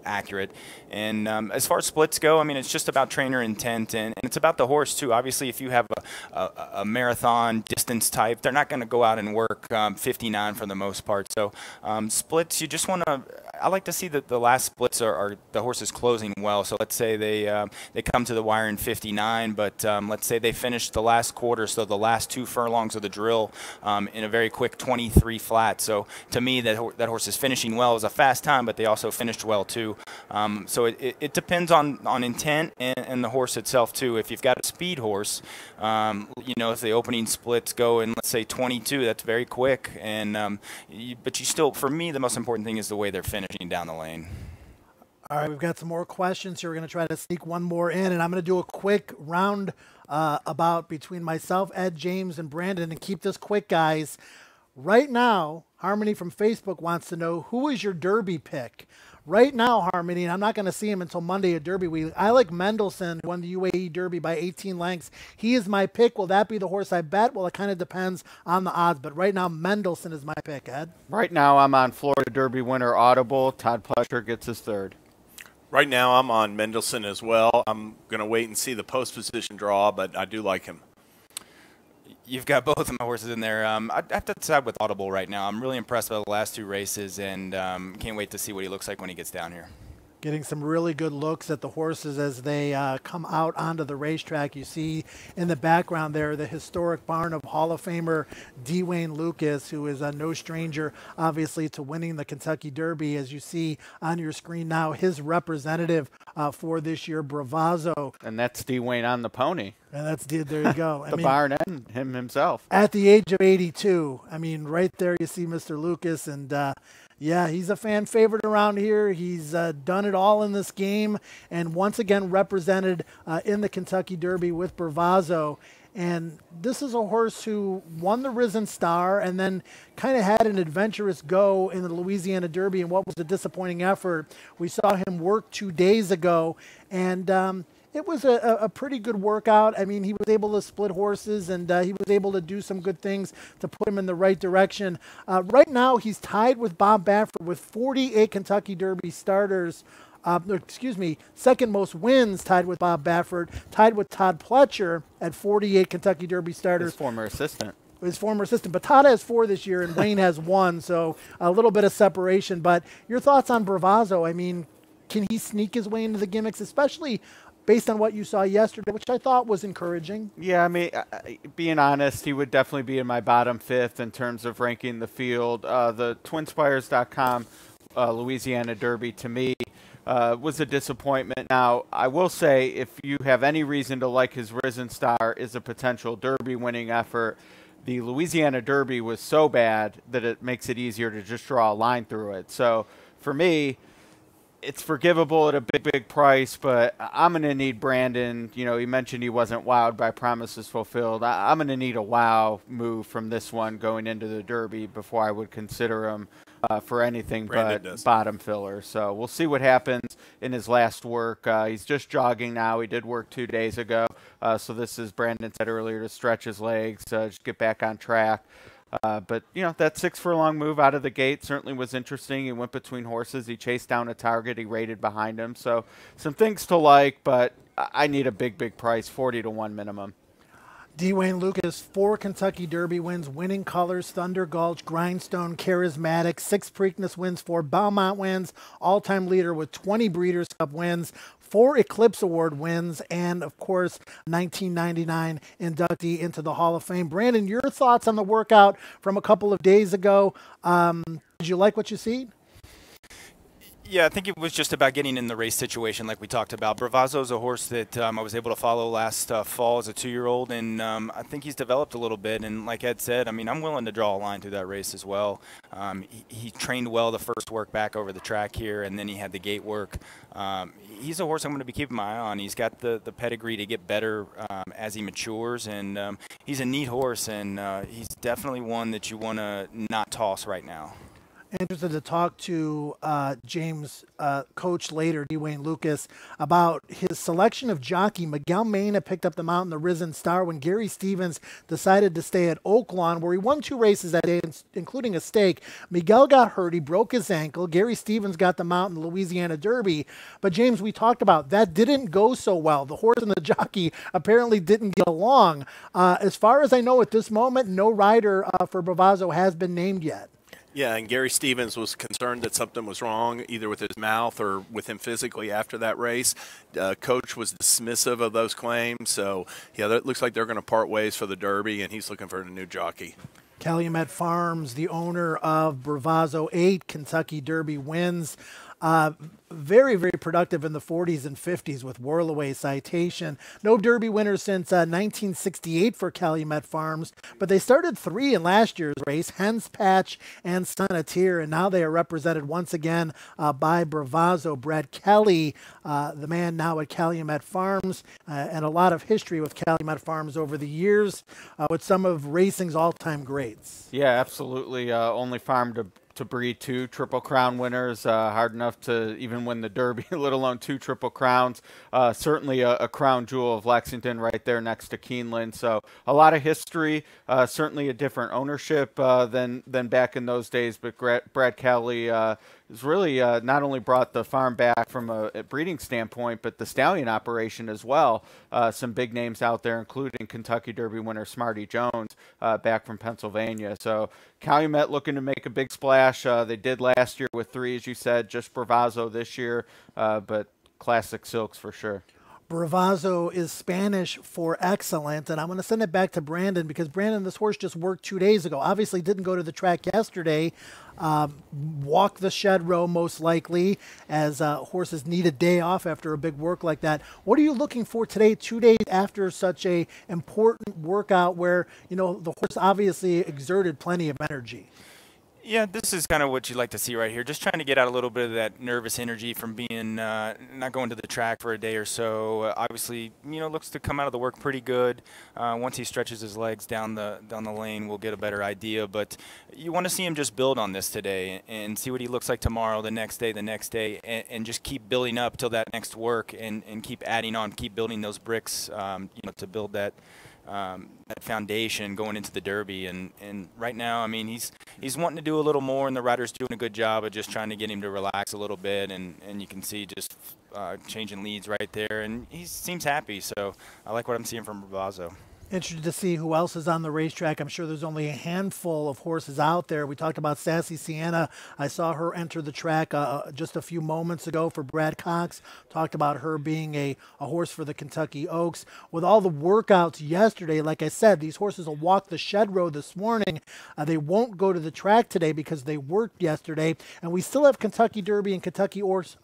accurate. And as far as splits go, I mean, it's just about trainer intent, and it's about the horse too. Obviously, if you have a marathon distance type, they're not going to go out and work 59 for the most part. So splits, you just want to, I like to see that the last splits are the horses closing well. So let's say they come to the wire in 59, but let's say they finish the last quarter, so the last 2 furlongs of the drill in a very quick 23 flat. So to me, that horse is finishing well. It was a fast time, but they also finished well too. So it depends on intent and the horse itself too. If you've got a speed horse, if the opening splits go in, let's say 22, that's very quick. And but you still, for me, the most important thing is the way they're finishing down the lane. All right, we've got some more questions here. We're going to try to sneak one more in, and I'm going to do a quick round about between myself, Ed, James, and Brandon, and keep this quick, guys. Right now, Harmony from Facebook wants to know, who is your Derby pick? Right now, Harmony, and I'm not going to see him until Monday at Derby Week, I like Mendelssohn, who won the UAE Derby by 18 lengths. He is my pick. Will that be the horse I bet? Well, it kind of depends on the odds, but right now, Mendelssohn is my pick, Ed. Right now, I'm on Florida Derby winner Audible. Todd Pletcher gets his third. Right now, I'm on Mendelssohn as well. I'm going to wait and see the post position draw, but I do like him. You've got both of my horses in there. I'd have to decide with Audible right now. I'm really impressed by the last 2 races, and can't wait to see what he looks like when he gets down here. Getting some really good looks at the horses as they come out onto the racetrack. You see in the background there the historic barn of Hall of Famer Dwayne Lucas, who is no stranger, obviously, to winning the Kentucky Derby. As you see on your screen now, his representative for this year, Bravazzo. And that's Dwayne on the pony. And there you go. The barn and him himself. At the age of 82. I mean, right there you see Mr. Lucas, and yeah, he's a fan favorite around here. He's done it all in this game, and once again represented in the Kentucky Derby with Bravazzo. And this is a horse who won the Risen Star and then kind of had an adventurous go in the Louisiana Derby, and what was a disappointing effort. We saw him work 2 days ago, and it was a pretty good workout. I mean, he was able to split horses, and he was able to do some good things to put him in the right direction. Right now, he's tied with Bob Baffert with 48 Kentucky Derby starters. Second most wins, tied with Bob Baffert, tied with Todd Pletcher at 48 Kentucky Derby starters. His former assistant. But Todd has 4 this year, and Wayne has 1, so a little bit of separation. But your thoughts on Bravazzo? I mean, can he sneak his way into the gimmicks, especially based on what you saw yesterday, which I thought was encouraging? Yeah, I mean, being honest, he would definitely be in my bottom 5th in terms of ranking the field. The TwinSpires.com Louisiana Derby, to me, was a disappointment. Now, I will say, if you have any reason to like his Risen Star is a potential Derby winning effort, the Louisiana Derby was so bad that it makes it easier to just draw a line through it. So for me, it's forgivable at a big price, but I'm going to need Brandon. You know, he mentioned he wasn't wowed by Promises Fulfilled. I'm going to need a wow move from this one going into the Derby before I would consider him for anything but bottom filler. So we'll see what happens in his last work. He's just jogging now. He did work 2 days ago. So this is, Brandon said earlier, to stretch his legs, just get back on track. But, you know, that 6 furlong move out of the gate certainly was interesting. He went between horses. He chased down a target. He rated behind him. So some things to like, but I need a big price, 40 to 1 minimum. Dwayne Lucas, 4 Kentucky Derby wins, Winning Colors, Thunder Gulch, Grindstone, Charismatic, 6 Preakness wins, 4 Belmont wins, all-time leader with 20 Breeders' Cup wins, 4 Eclipse Award wins, and, of course, 1999 inductee into the Hall of Fame. Brandon, your thoughts on the workout from a couple of days ago? Did you like what you see? Yeah, I think it was just about getting in the race situation like we talked about. Bravazzo is a horse that I was able to follow last fall as a 2-year-old, and I think he's developed a little bit. And like Ed said, I mean, I'm willing to draw a line through that race as well. He trained well the first work back over the track here, and then he had the gate work. He's a horse I'm going to be keeping my eye on. He's got the pedigree to get better as he matures, and he's a neat horse, and he's definitely one that you want to not toss right now. Interested to talk to James' coach later, Dwayne Lucas, about his selection of jockey. Miguel Mena picked up the mount in the Risen Star when Gary Stevens decided to stay at Oaklawn, where he won 2 races that day, including a stake. Miguel got hurt. He broke his ankle. Gary Stevens got the mount in the Louisiana Derby. But, James, we talked about that didn't go so well. The horse and the jockey apparently didn't get along. As far as I know at this moment, no rider for Bravazzo has been named yet. Yeah, and Gary Stevens was concerned that something was wrong, either with his mouth or with him physically after that race. Coach was dismissive of those claims, so yeah, it looks like they're going to part ways for the Derby, and he's looking for a new jockey. Calumet Farms, the owner of Bravazzo 8 Kentucky Derby wins. Very, very productive in the 40s and 50s with Whirlaway Citation. No Derby winner since 1968 for Calumet Farms, but they started 3 in last year's race, Hens Patch and Sonneteer, and now they are represented once again by Bravazzo. Brad Kelly, the man now at Calumet Farms, and a lot of history with Calumet Farms over the years with some of racing's all-time greats. Yeah, absolutely. Only farm to breed 2 Triple Crown winners. Hard enough to even win the Derby, let alone 2 Triple Crowns. Certainly a crown jewel of Lexington right there next to Keeneland. So a lot of history, certainly a different ownership than back in those days. But Brad Kelly has really not only brought the farm back from a breeding standpoint, but the stallion operation as well. Some big names out there, including Kentucky Derby winner Smarty Jones back from Pennsylvania. So Calumet looking to make a big splash. They did last year with 3, as you said, just Bravazzo this year, but classic silks for sure. Bravazzo is Spanish for excellent, and I'm going to send it back to Brandon because, Brandon, this horse just worked 2 days ago. Obviously didn't go to the track yesterday. Walk the shed row most likely, as horses need a day off after a big work like that. What are you looking for today, 2 days after such a important workout where, you know, the horse obviously exerted plenty of energy? Yeah, this is kind of what you like to see right here. Just trying to get out a little bit of that nervous energy from being not going to the track for a day or so. Obviously, you know, looks to come out of the work pretty good. Once he stretches his legs down the lane, we'll get a better idea. But you want to see him just build on this today and see what he looks like tomorrow, the next day, and just keep building up till that next work and keep adding on, keep building those bricks, you know, to build that foundation going into the Derby. And right now, I mean, he's wanting to do a little more, and the rider's doing a good job of just trying to get him to relax a little bit, and you can see just changing leads right there, and he seems happy. So I like what I'm seeing from Bravazzo. Interested to see who else is on the racetrack. I'm sure there's only a handful of horses out there. We talked about Sassy Sienna. I saw her enter the track just a few moments ago for Brad Cox. Talked about her being a horse for the Kentucky Oaks. With all the workouts yesterday, like I said, these horses will walk the shed row this morning. They won't go to the track today because they worked yesterday. And we still have Kentucky Derby and Kentucky Oaks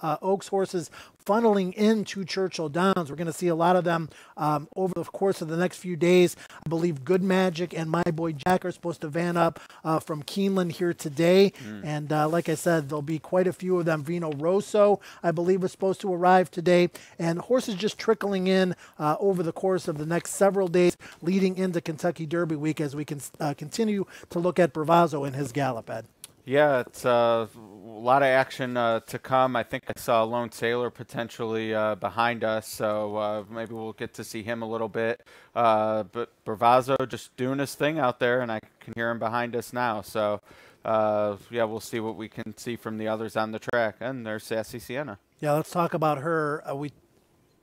horses funneling into Churchill Downs. We're going to see a lot of them over the course of the next few days. I believe Good Magic and My Boy Jack are supposed to van up from Keeneland here today. And like I said, there'll be quite a few of them. Vino Rosso, I believe, is supposed to arrive today. And horses just trickling in over the course of the next several days leading into Kentucky Derby week as we can continue to look at Bravazzo in his gallop, Ed. Yeah, it's a lot of action to come. I think I saw Lone Sailor potentially behind us, so maybe we'll get to see him a little bit. But Bravazzo just doing his thing out there, and I can hear him behind us now. So, yeah, we'll see what we can see from the others on the track. And there's Sassy Sienna. Yeah, let's talk about her. We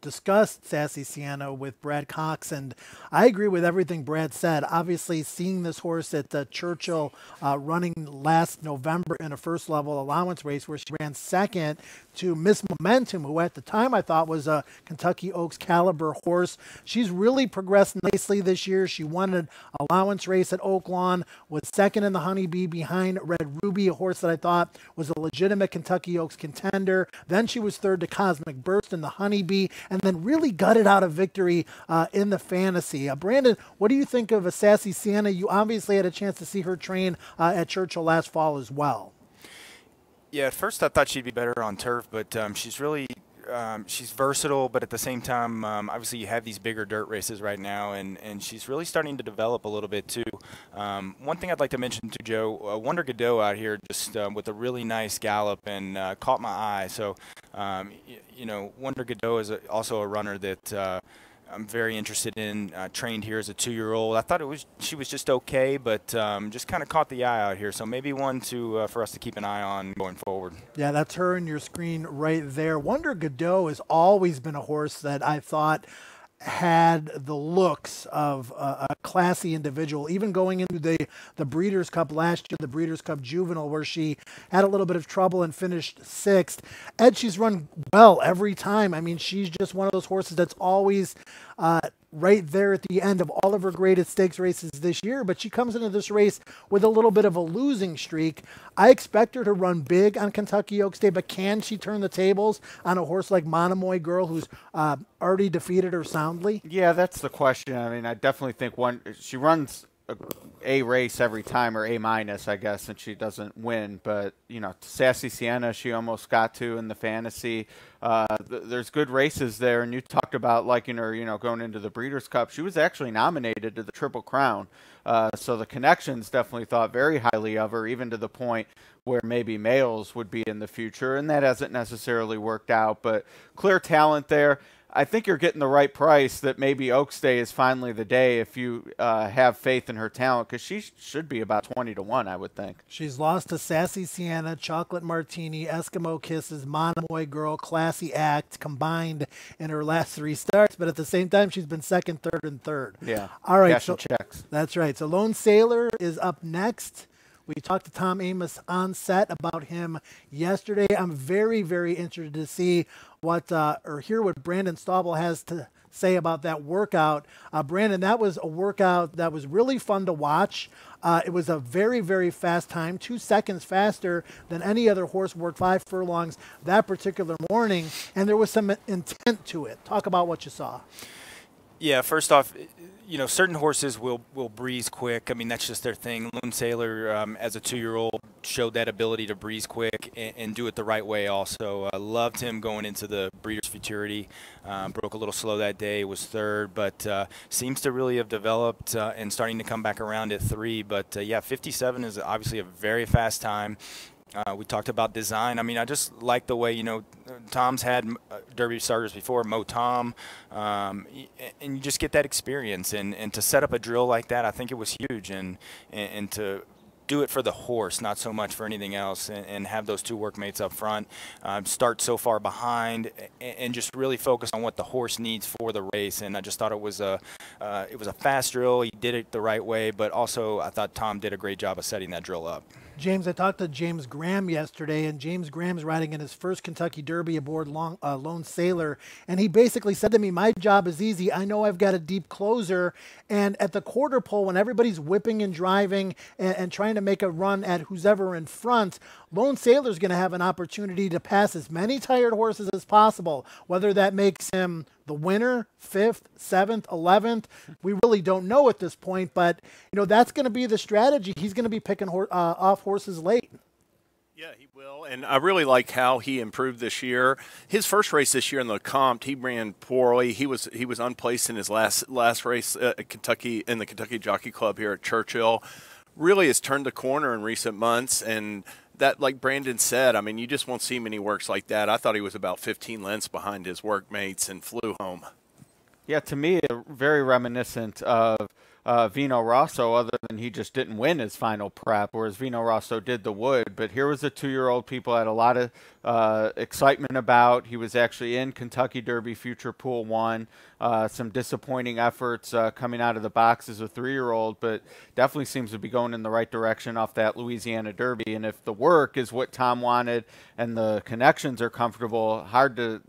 discussed Sassy Sienna with Brad Cox, and I agree with everything Brad said. Obviously, seeing this horse at Churchill running last November in a first level allowance race where she ran second to Miss Momentum, who at the time I thought was a Kentucky Oaks caliber horse. She's really progressed nicely this year. She won an allowance race at Oaklawn, was second in the Honeybee behind Red Ruby, a horse that I thought was a legitimate Kentucky Oaks contender. Then she was third to Cosmic Burst in the Honeybee, and then really gutted out a victory in the Fantasy. Brandon, what do you think of Sassy Sienna? You obviously had a chance to see her train at Churchill last fall as well. Yeah, at first I thought she'd be better on turf, but she's really she's versatile, but at the same time, obviously you have these bigger dirt races right now, and she's really starting to develop a little bit too. One thing I'd like to mention to Joe, Wonder Godot out here just with a really nice gallop and caught my eye. So, you know, Wonder Godot is also a runner that I'm very interested in. Trained here as a 2-year-old. I thought she was just okay, but just kind of caught the eye out here. So maybe one for us to keep an eye on going forward. Yeah, that's her in your screen right there. Wonder Godot has always been a horse that I thought had the looks of a classy individual, even going into the Breeders' Cup last year, the Breeders' Cup Juvenile, where she had a little bit of trouble and finished 6th. Ed, she's run well every time. I mean, she's just one of those horses that's always right there at the end of all of her graded stakes races this year, but she comes into this race with a little bit of a losing streak. I expect her to run big on Kentucky Oaks Day, but can she turn the tables on a horse like Monomoy Girl, who's already defeated her soundly? Yeah, that's the question. I mean, I definitely think she runs a race every time, or A minus, I guess, and she doesn't win. But, you know, Sassy Sienna, she almost got to in the fantasy. There's good races there, and you talked about liking her, you know, going into the Breeders' Cup. She was actually nominated to the Triple Crown. So the connections definitely thought very highly of her, even to the point where maybe males would be in the future, and that hasn't necessarily worked out. But clear talent there. I think you're getting the right price, that maybe Oaks Day is finally the day if you have faith in her talent, because she should be about 20-1, I would think. She's lost to Sassy Sienna, Chocolate Martini, Eskimo Kisses, Monomoy Girl, Classy Act combined in her last 3 starts, but at the same time, she's been 2nd, 3rd, and 3rd. Yeah, all right, cash and checks. That's right. So Lone Sailor is up next. We talked to Tom Amos on set about him yesterday. I'm very, very interested to see or hear what Brandon Staubel has to say about that workout. Brandon, that was a workout that was really fun to watch. It was a very, very fast time, 2 seconds faster than any other horse worked 5 furlongs that particular morning, and there was some intent to it. Talk about what you saw. Yeah, first off, you know, certain horses will breeze quick. I mean, that's just their thing. Lone Sailor, as a 2-year-old, showed that ability to breeze quick and do it the right way also. Loved him going into the Breeders' Futurity. Broke a little slow that day, was 3rd, but seems to really have developed and starting to come back around at 3. But, yeah, 57 is obviously a very fast time. We talked about design. I mean, I just like the way, you know, Tom's had Derby starters before, Mo Tom, and you just get that experience. And to set up a drill like that, I think it was huge. And to do it for the horse, not so much for anything else, and have those 2 workmates up front, start so far behind, and just really focus on what the horse needs for the race. And I just thought it was a fast drill. He did it the right way, but also I thought Tom did a great job of setting that drill up. James, I talked to James Graham yesterday, and James Graham's riding in his first Kentucky Derby aboard Lone Sailor, and he basically said to me, my job is easy. I know I've got a deep closer, and at the quarter pole, when everybody's whipping and driving and trying to make a run at who's ever in front, Lone Sailor's going to have an opportunity to pass as many tired horses as possible, whether that makes him the winner, 5th, 7th, 11th. We really don't know at this point, but you know that's going to be the strategy. He's going to be picking off horses late. Yeah, he will, and I really like how he improved this year. His first race this year in the Compt, he ran poorly. He was unplaced in his last race at Kentucky, in the Kentucky Jockey Club here at Churchill. Really has turned the corner in recent months, and that, like Brandon said, I mean, you just won't see many works like that. I thought he was about 15 lengths behind his workmates and flew home. Yeah, to me, very reminiscent of Vino Rosso, other than he just didn't win his final prep, whereas Vino Rosso did the Wood. But here was a 2-year-old people had a lot of excitement about. He was actually in Kentucky Derby Future Pool 1. Some disappointing efforts coming out of the box as a 3-year-old, but definitely seems to be going in the right direction off that Louisiana Derby. And if the work is what Tom wanted and the connections are comfortable, hard to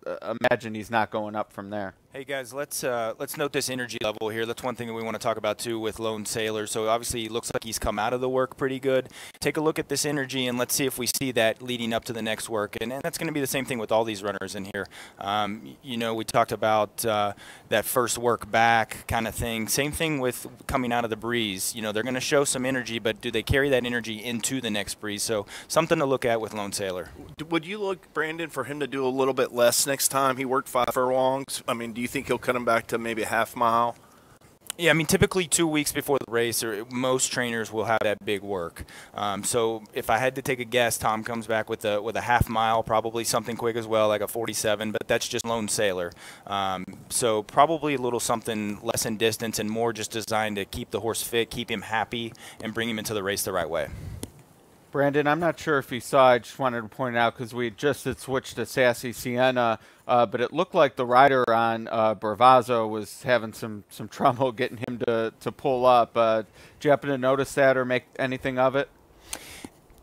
imagine he's not going up from there. Hey guys, let's note this energy level here. That's one thing that we want to talk about too with Lone Sailor. So obviously it looks like he's come out of the work pretty good. Take a look at this energy and let's see if we see that leading up to the next work. And that's going to be the same thing with all these runners in here. You know, we talked about that first work back kind of thing. Same thing with coming out of the breeze. You know, they're going to show some energy, but do they carry that energy into the next breeze? So something to look at with Lone Sailor. Would you look, Brandon, for him to do a little bit less next time? He worked 5 furlongs. I mean, do you think he'll cut him back to maybe a half mile? Yeah, I mean, typically 2 weeks before the race, most trainers will have that big work. So if I had to take a guess, Tom comes back with a half mile, probably something quick as well, like a 47, but that's just Lone Sailor. So probably a little something less in distance and more just designed to keep the horse fit, keep him happy, and bring him into the race the right way. Brandon, I'm not sure if you saw, I just wanted to point out because we just had switched to Sassy Sienna, but it looked like the rider on Bravazzo was having some trouble getting him to pull up. Did you happen to notice that or make anything of it?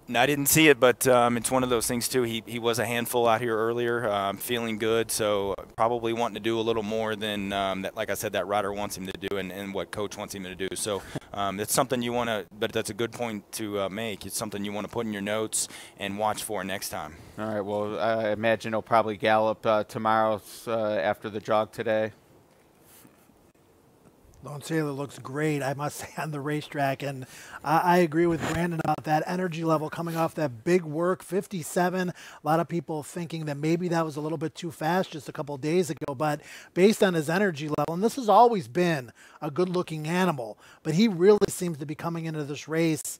No, I didn't see it, but it's one of those things too. He was a handful out here earlier, feeling good, so probably wanting to do a little more than that. Like I said, that rider wants him to do, and what coach wants him to do. So it's something you want to. But that's a good point to make. It's something you want to put in your notes and watch for next time. All right. Well, I imagine he'll probably gallop tomorrow after the jog today. Lone Sailor looks great, I must say, on the racetrack, and I agree with Brandon about that energy level coming off that big work, 57. A lot of people thinking that maybe that was a little bit too fast just a couple of days ago, but based on his energy level, and this has always been a good-looking animal, but he really seems to be coming into this race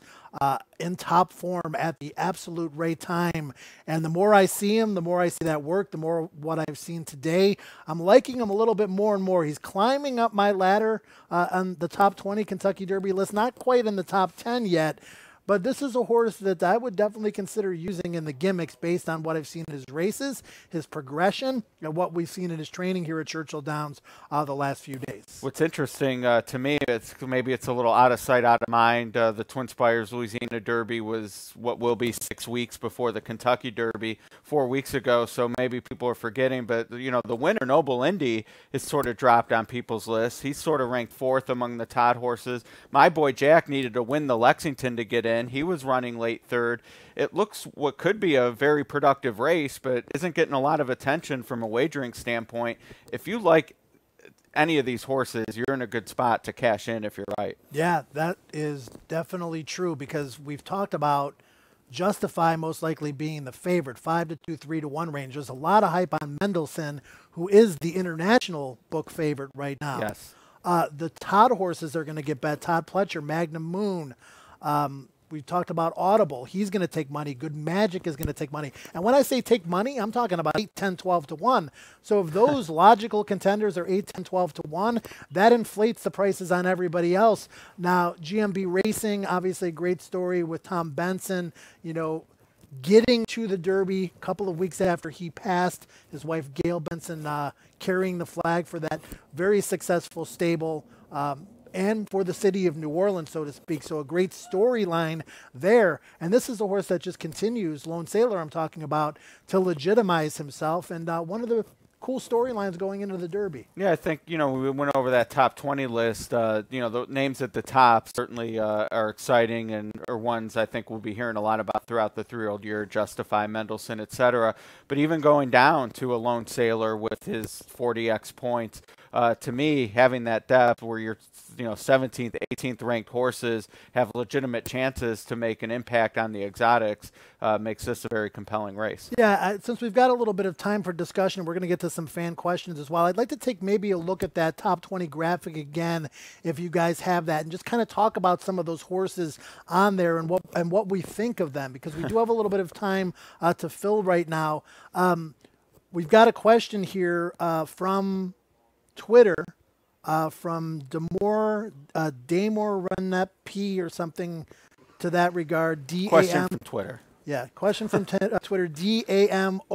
in top form at the absolute right time. And the more I see him, the more I see that work, the more what I've seen today, I'm liking him a little bit more and more. He's climbing up my ladder on the top 20 Kentucky Derby list, not quite in the top 10 yet, but this is a horse that I would definitely consider using in the gimmicks based on what I've seen in his races, his progression, and what we've seen in his training here at Churchill Downs the last few days. What's interesting to me, maybe it's a little out of sight, out of mind. The Twin Spires Louisiana Derby was what will be 6 weeks before the Kentucky Derby 4 weeks ago, so maybe people are forgetting. But, you know, the winner, Noble Indy, is sort of dropped on people's lists. He's sort of ranked 4th among the Todd horses. My boy Jack needed to win the Lexington to get in. He was running late 3rd. It looks what could be a very productive race, but isn't getting a lot of attention from a wagering standpoint. If you like any of these horses, you're in a good spot to cash in if you're right. Yeah, that is definitely true because we've talked about Justify most likely being the favorite, 5 to 2, 3 to 1 range. There's a lot of hype on Mendelssohn, who is the international book favorite right now. Yes. The Todd horses are going to get bet. Todd Pletcher, Magnum Moon. We've talked about Audible. He's going to take money. Good Magic is going to take money. And when I say take money, I'm talking about 8, 10, 12 to 1. So if those logical contenders are 8, 10, 12 to 1, that inflates the prices on everybody else. Now, GMB Racing, obviously a great story with Tom Benson, you know, getting to the Derby a couple of weeks after he passed. His wife, Gail Benson, carrying the flag for that very successful stable. And for the city of New Orleans, so to speak. So a great storyline there. And this is a horse that just continues, Lone Sailor I'm talking about, to legitimize himself. And one of the cool storylines going into the Derby. Yeah, I think, you know, we went over that top 20 list. You know, the names at the top certainly are exciting and are ones I think we'll be hearing a lot about throughout the 3-year-old year, Justify, Mendelssohn, etc. But even going down to a Lone Sailor with his 40x points, to me, having that depth where you're, you know, 17th, 18th ranked horses have legitimate chances to make an impact on the exotics makes this a very compelling race. Yeah, since we've got a little bit of time for discussion, we're going to get to some fan questions as well. I'd like to take maybe a look at that top 20 graphic again, if you guys have that, and just kind of talk about some of those horses on there and what we think of them, because we do have a little bit of time to fill right now. We've got a question here from Twitter. From Damore Runep P or something to that regard. Question from Twitter. Yeah, question from Twitter. DAMORENP.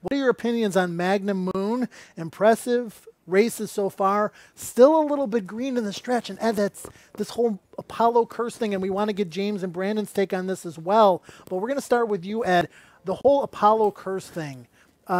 What are your opinions on Magnum Moon? Impressive races so far. Still a little bit green in the stretch. And Ed, that's this whole Apollo curse thing, and we want to get James and Brandon's take on this as well. But we're going to start with you, Ed. The whole Apollo curse thing.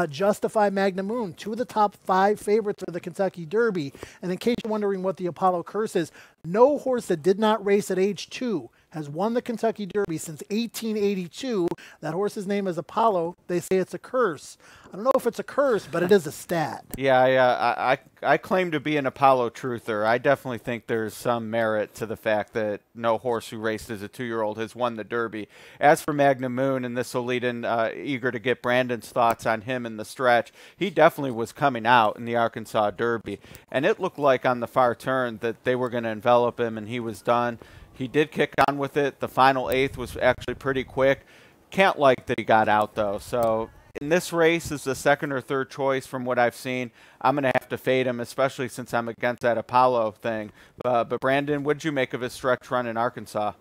Justify, Magnum Moon, 2 of the top 5 favorites for the Kentucky Derby. And in case you're wondering what the Apollo curse is, no horse that did not race at age 2 has won the Kentucky Derby since 1882. That horse's name is Apollo. They say it's a curse. I don't know if it's a curse, but it is a stat. Yeah, I claim to be an Apollo truther. I definitely think there's some merit to the fact that no horse who raced as a 2-year-old has won the Derby. As for Magnum Moon, and this will lead in, eager to get Brandon's thoughts on him in the stretch, he definitely was coming out in the Arkansas Derby. And it looked like on the far turn that they were going to envelop him and he was done. He did kick on with it. The final 8th was actually pretty quick. Can't like that he got out, though. So in this race as the 2nd or 3rd choice from what I've seen, I'm going to have to fade him, especially since I'm against that Apollo thing. But Brandon, what did you make of his stretch run in Arkansas?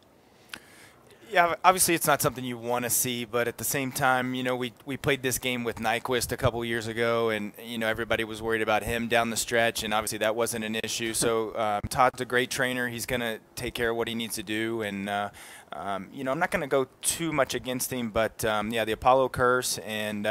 Yeah, obviously it's not something you want to see, but at the same time, you know, we played this game with Nyquist a couple years ago, and, you know, everybody was worried about him down the stretch, and obviously that wasn't an issue. So Todd's a great trainer. He's going to take care of what he needs to do, and, you know, I'm not going to go too much against him, but, yeah, the Apollo curse, and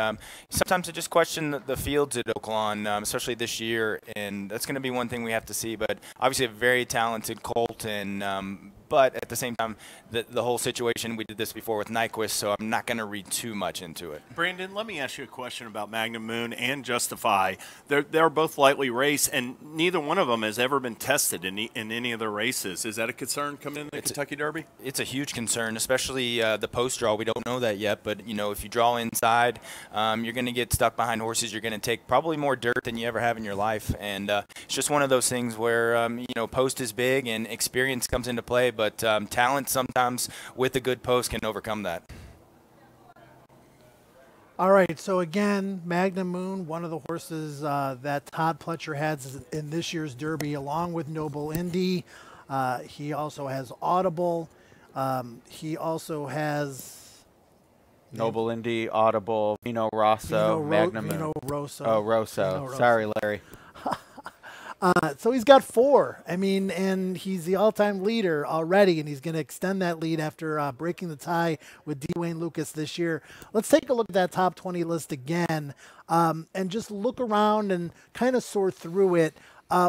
sometimes I just question the fields at Oaklawn, especially this year, and that's going to be one thing we have to see. But obviously a very talented colt, and but at the same time, the whole situation, we did this before with Nyquist, so I'm not going to read too much into it. Brandon, let me ask you a question about Magnum Moon and Justify. They're both lightly raced, and neither one of them has ever been tested in any of their races. Is that a concern coming into the Kentucky Derby? It's a huge concern, especially the post draw. We don't know that yet, but, you know, if you draw inside, you're going to get stuck behind horses. You're going to take probably more dirt than you ever have in your life, and it's just one of those things where, you know, post is big and experience comes into play, but talent sometimes with a good post can overcome that. All right, so again, Magnum Moon, one of the horses that Todd Pletcher has in this year's Derby, along with Noble Indy. He also has Audible. He also has Noble Indy, Audible, Vino Rosso, Magnum Moon. Vino Rosso. Oh, Rosso. Sorry, Larry. So he's got 4. I mean, and he's the all-time leader already, and he's going to extend that lead after breaking the tie with Dwayne Lucas this year. Let's take a look at that top 20 list again, and just look around and kind of sort through it.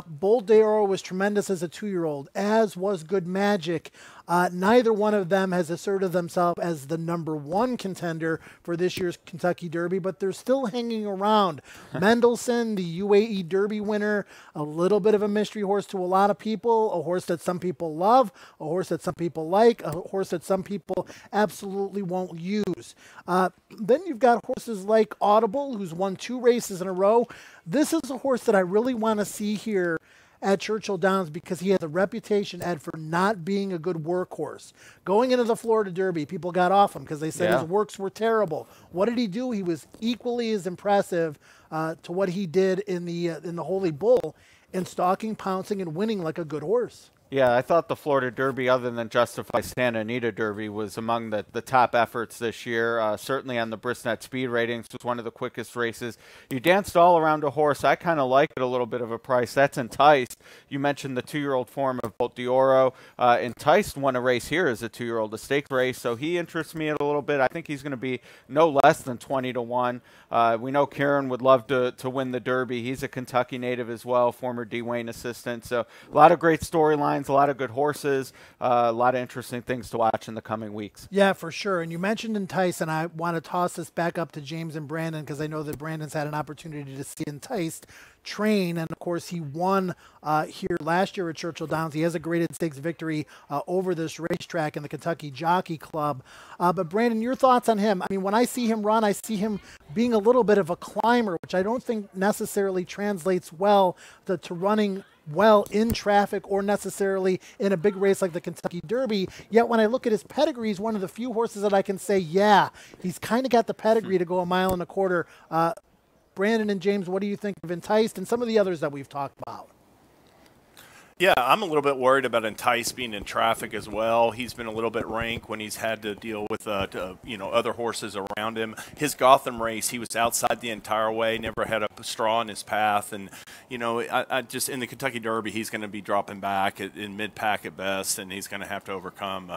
Bold Deoro was tremendous as a 2-year-old, as was Good Magic. Neither one of them has asserted themselves as the #1 contender for this year's Kentucky Derby, but they're still hanging around. Mendelssohn, the UAE Derby winner, a little bit of a mystery horse to a lot of people, a horse that some people love, a horse that some people like, a horse that some people absolutely won't use. Then you've got horses like Audible, who's won 2 races in a row. This is a horse that I really want to see here at Churchill Downs because he has a reputation, Ed, for not being a good workhorse. Going into the Florida Derby, people got off him because they said his works were terrible. What did he do? He was equally as impressive to what he did in the Holy Bull in stalking, pouncing, and winning like a good horse. Yeah, I thought the Florida Derby, other than Justify Santa Anita Derby, was among the top efforts this year. Certainly on the Brisnet speed ratings, was one of the quickest races. You danced all around a horse. I kind of like it a little bit of a price. That's Enticed. You mentioned the 2-year-old form of Bolt D'Oro. Enticed won a race here as a 2-year-old, a stakes race, so he interests me a little bit. I think he's going to be no less than 20-1. We know Kieran would love to win the Derby. He's a Kentucky native as well, former Dwayne assistant. So a lot of great storylines. A lot of good horses, a lot of interesting things to watch in the coming weeks. Yeah, for sure. And you mentioned Enticed, and I want to toss this back up to James and Brandon because I know that Brandon's had an opportunity to see Enticed train, and of course he won here last year at Churchill Downs. He has a graded stakes victory over this racetrack in the Kentucky Jockey Club. But Brandon, your thoughts on him? I mean, when I see him run, I see him being a little bit of a climber, which I don't think necessarily translates well to running well in traffic or necessarily in a big race like the Kentucky Derby. Yet when I look at his pedigree, he's one of the few horses that I can say, yeah, he's kind of got the pedigree to go 1.25 miles. Brandon and James, what do you think of Enticed and some of the others that we've talked about? Yeah, I'm a little bit worried about Entice being in traffic as well. He's been a little bit rank when he's had to deal with other horses around him. His Gotham race, he was outside the entire way, never had a straw in his path, and I just in the Kentucky Derby, he's going to be dropping back in mid-pack at best, and he's going to have to overcome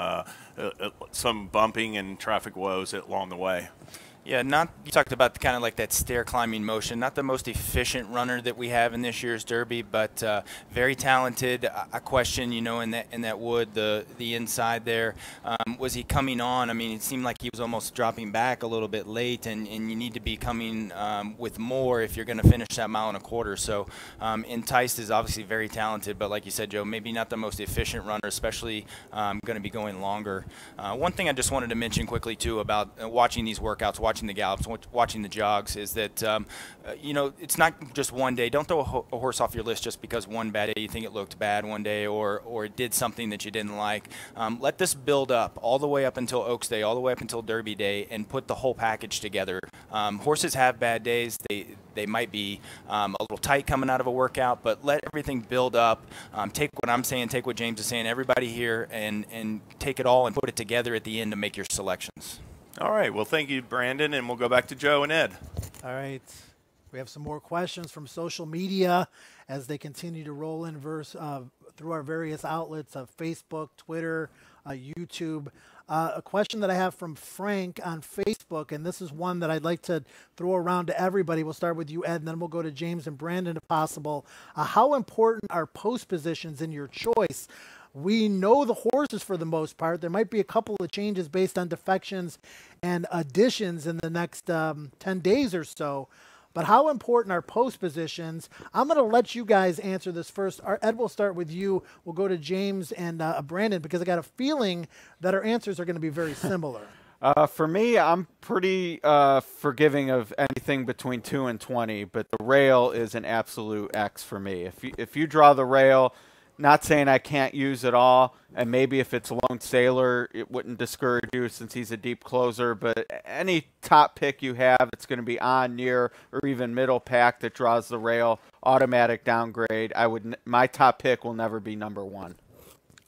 some bumping and traffic woes along the way. Yeah, you talked about kind of like that stair climbing motion. Not the most efficient runner that we have in this year's Derby, but very talented. I question, in that wood, the inside there, was he coming on? I mean, it seemed like he was almost dropping back a little bit late, and you need to be coming with more if you're going to finish that 1.25 miles. So Enticed is obviously very talented, but like you said, Joe, maybe not the most efficient runner, especially going to be going longer. One thing I just wanted to mention quickly too about watching these workouts, watching the gallops, watching the jogs, is that, you know, it's not just one day. Don't throw a horse off your list just because one bad day you think it looked bad one day or it did something that you didn't like. Let this build up all the way up until Oaks Day, all the way up until Derby Day, and put the whole package together. Horses have bad days. They might be a little tight coming out of a workout, but let everything build up. Take what I'm saying, take what James is saying, everybody here, and take it all and put it together at the end to make your selections. All right. Well, thank you, Brandon, and we'll go back to Joe and Ed. All right. We have some more questions from social media as they continue to roll in through our various outlets of Facebook, Twitter, YouTube. A question that I have from Frank on Facebook, and this is one that I'd like to throw around to everybody. We'll start with you, Ed, and then we'll go to James and Brandon if possible. How important are post positions in your choice? We know the horses for the most part. There might be a couple of changes based on defections and additions in the next 10 days or so. But how important are post positions? I'm going to let you guys answer this first. Ed, we'll start with you. We'll go to James and Brandon because I got a feeling that our answers are going to be very similar. For me, I'm pretty forgiving of anything between 2 and 20, but the rail is an absolute X for me. If you draw the rail, not saying I can't use it all, and maybe if it's Lone Sailor, it wouldn't discourage you since he's a deep closer, but any top pick you have, it's going to be on, near, or even middle pack that draws the rail, automatic downgrade. My top pick will never be number 1.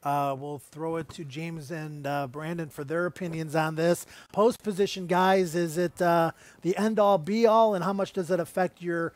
We'll throw it to James and Brandon for their opinions on this. Post position, guys, is it the end-all, be-all, and how much does it affect your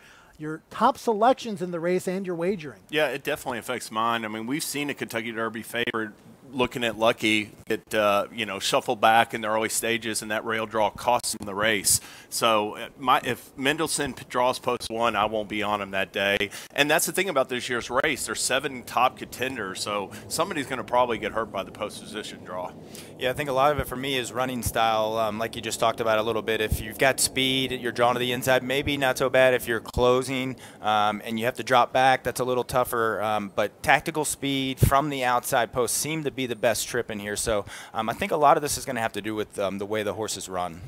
top selections in the race and your wagering? Yeah, it definitely affects mine. I mean, we've seen a Kentucky Derby favorite looking at Lucky that shuffle back in the early stages, and that rail draw costs him the race. So if Mendelssohn draws post 1, I won't be on him that day. And that's the thing about this year's race. There's 7 top contenders, so somebody's going to probably get hurt by the post position draw. Yeah, I think a lot of it for me is running style, like you just talked about a little bit. If you've got speed, you're drawn to the inside, maybe not so bad if you're closing and you have to drop back. That's a little tougher. But tactical speed from the outside post seem to be the best trip in here. So I think a lot of this is going to have to do with the way the horses run.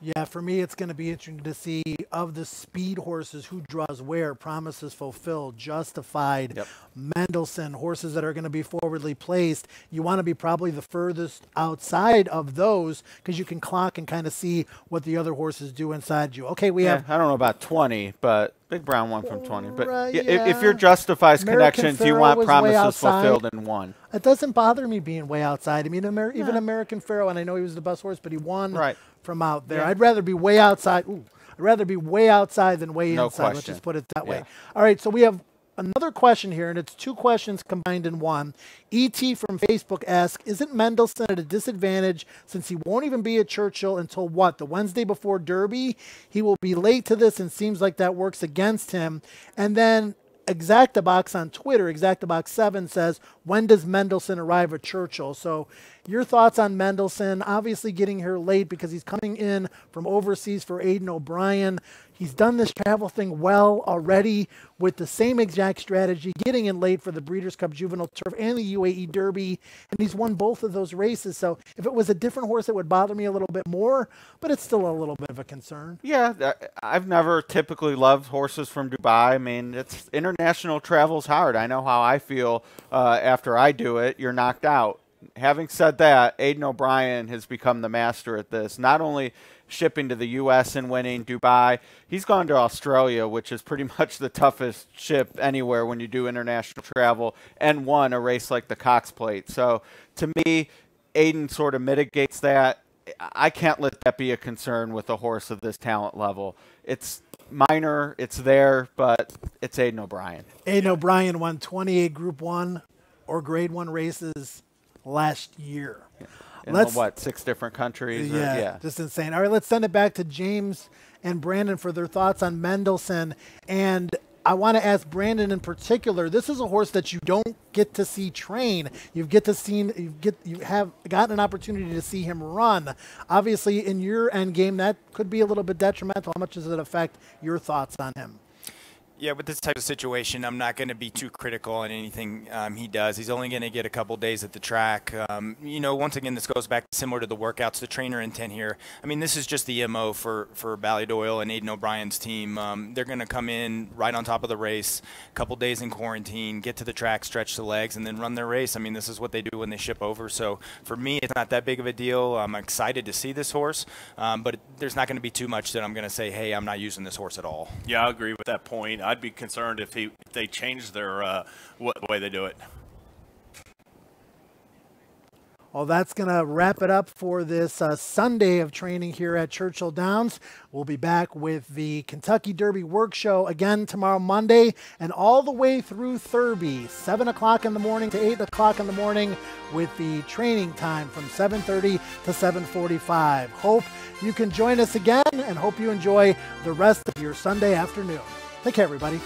Yeah, for me, it's going to be interesting to see of the speed horses who draws where, Promises Fulfilled, Justified, Mendelssohn, horses that are going to be forwardly placed. You want to be probably the furthest outside of those because you can clock and kind of see what the other horses do inside you. Okay, we have... I don't know about 20, but Big Brown won from 20. But yeah. If your Justifies American connections, Pharaoh you want was Promises Fulfilled in 1. It doesn't bother me being way outside. I mean, even American Pharaoh, and I know he was the best horse, but he won from out there. Yeah. I'd rather be way outside. I'd rather be way outside than way inside. Question. Let's just put it that way. All right, so we have another question here, and it's 2 questions combined in one. E.T. from Facebook asks, isn't Mendelssohn at a disadvantage since he won't even be at Churchill until what, the Wednesday before Derby? He will be late to this and seems like that works against him. And then Exactabox on Twitter, Exactabox7 says, when does Mendelssohn arrive at Churchill? So your thoughts on Mendelssohn, obviously getting here late because he's coming in from overseas for Aidan O'Brien. He's done this travel thing well already with the same exact strategy, getting in late for the Breeders' Cup Juvenile Turf and the UAE Derby, and he's won both of those races. So if it was a different horse, it would bother me a little bit more, but it's still a little bit of a concern. Yeah, I've never typically loved horses from Dubai. I mean, international travel's hard. I know how I feel after I do it. You're knocked out. Having said that, Aidan O'Brien has become the master at this. Not only shipping to the U.S. and winning Dubai, he's gone to Australia, which is pretty much the toughest ship anywhere when you do international travel, and won a race like the Cox Plate. So to me, Aidan sort of mitigates that. I can't let that be a concern with a horse of this talent level. It's minor, it's there, but it's Aidan O'Brien. Aidan O'Brien won 28 Group 1 or Grade 1 races last year. In 6 different countries? Yeah, just insane. All right, let's send it back to James and Brandon for their thoughts on Mendelssohn. And I want to ask Brandon in particular, this is a horse that you don't get to see train. You have gotten an opportunity to see him run. Obviously, in your end game, that could be a little bit detrimental. How much does it affect your thoughts on him? Yeah, with this type of situation, I'm not going to be too critical on anything he does. He's only going to get a couple days at the track. You know, once again, this goes back similar to the workouts, the trainer intent here. I mean, this is just the MO for Ballydoyle and Aiden O'Brien's team. They're going to come in right on top of the race, a couple days in quarantine, get to the track, stretch the legs, and then run their race. I mean, this is what they do when they ship over. So for me, it's not that big of a deal. I'm excited to see this horse, but there's not going to be too much that I'm going to say, hey, I'm not using this horse at all. Yeah, I agree with that point. I'd be concerned if they change their the way they do it. Well, that's going to wrap it up for this Sunday of training here at Churchill Downs. We'll be back with the Kentucky Derby Work Show again tomorrow, Monday, and all the way through Thurby, 7 o'clock in the morning to 8 o'clock in the morning, with the training time from 7:30 to 7:45. Hope you can join us again, and hope you enjoy the rest of your Sunday afternoon. Take care, everybody.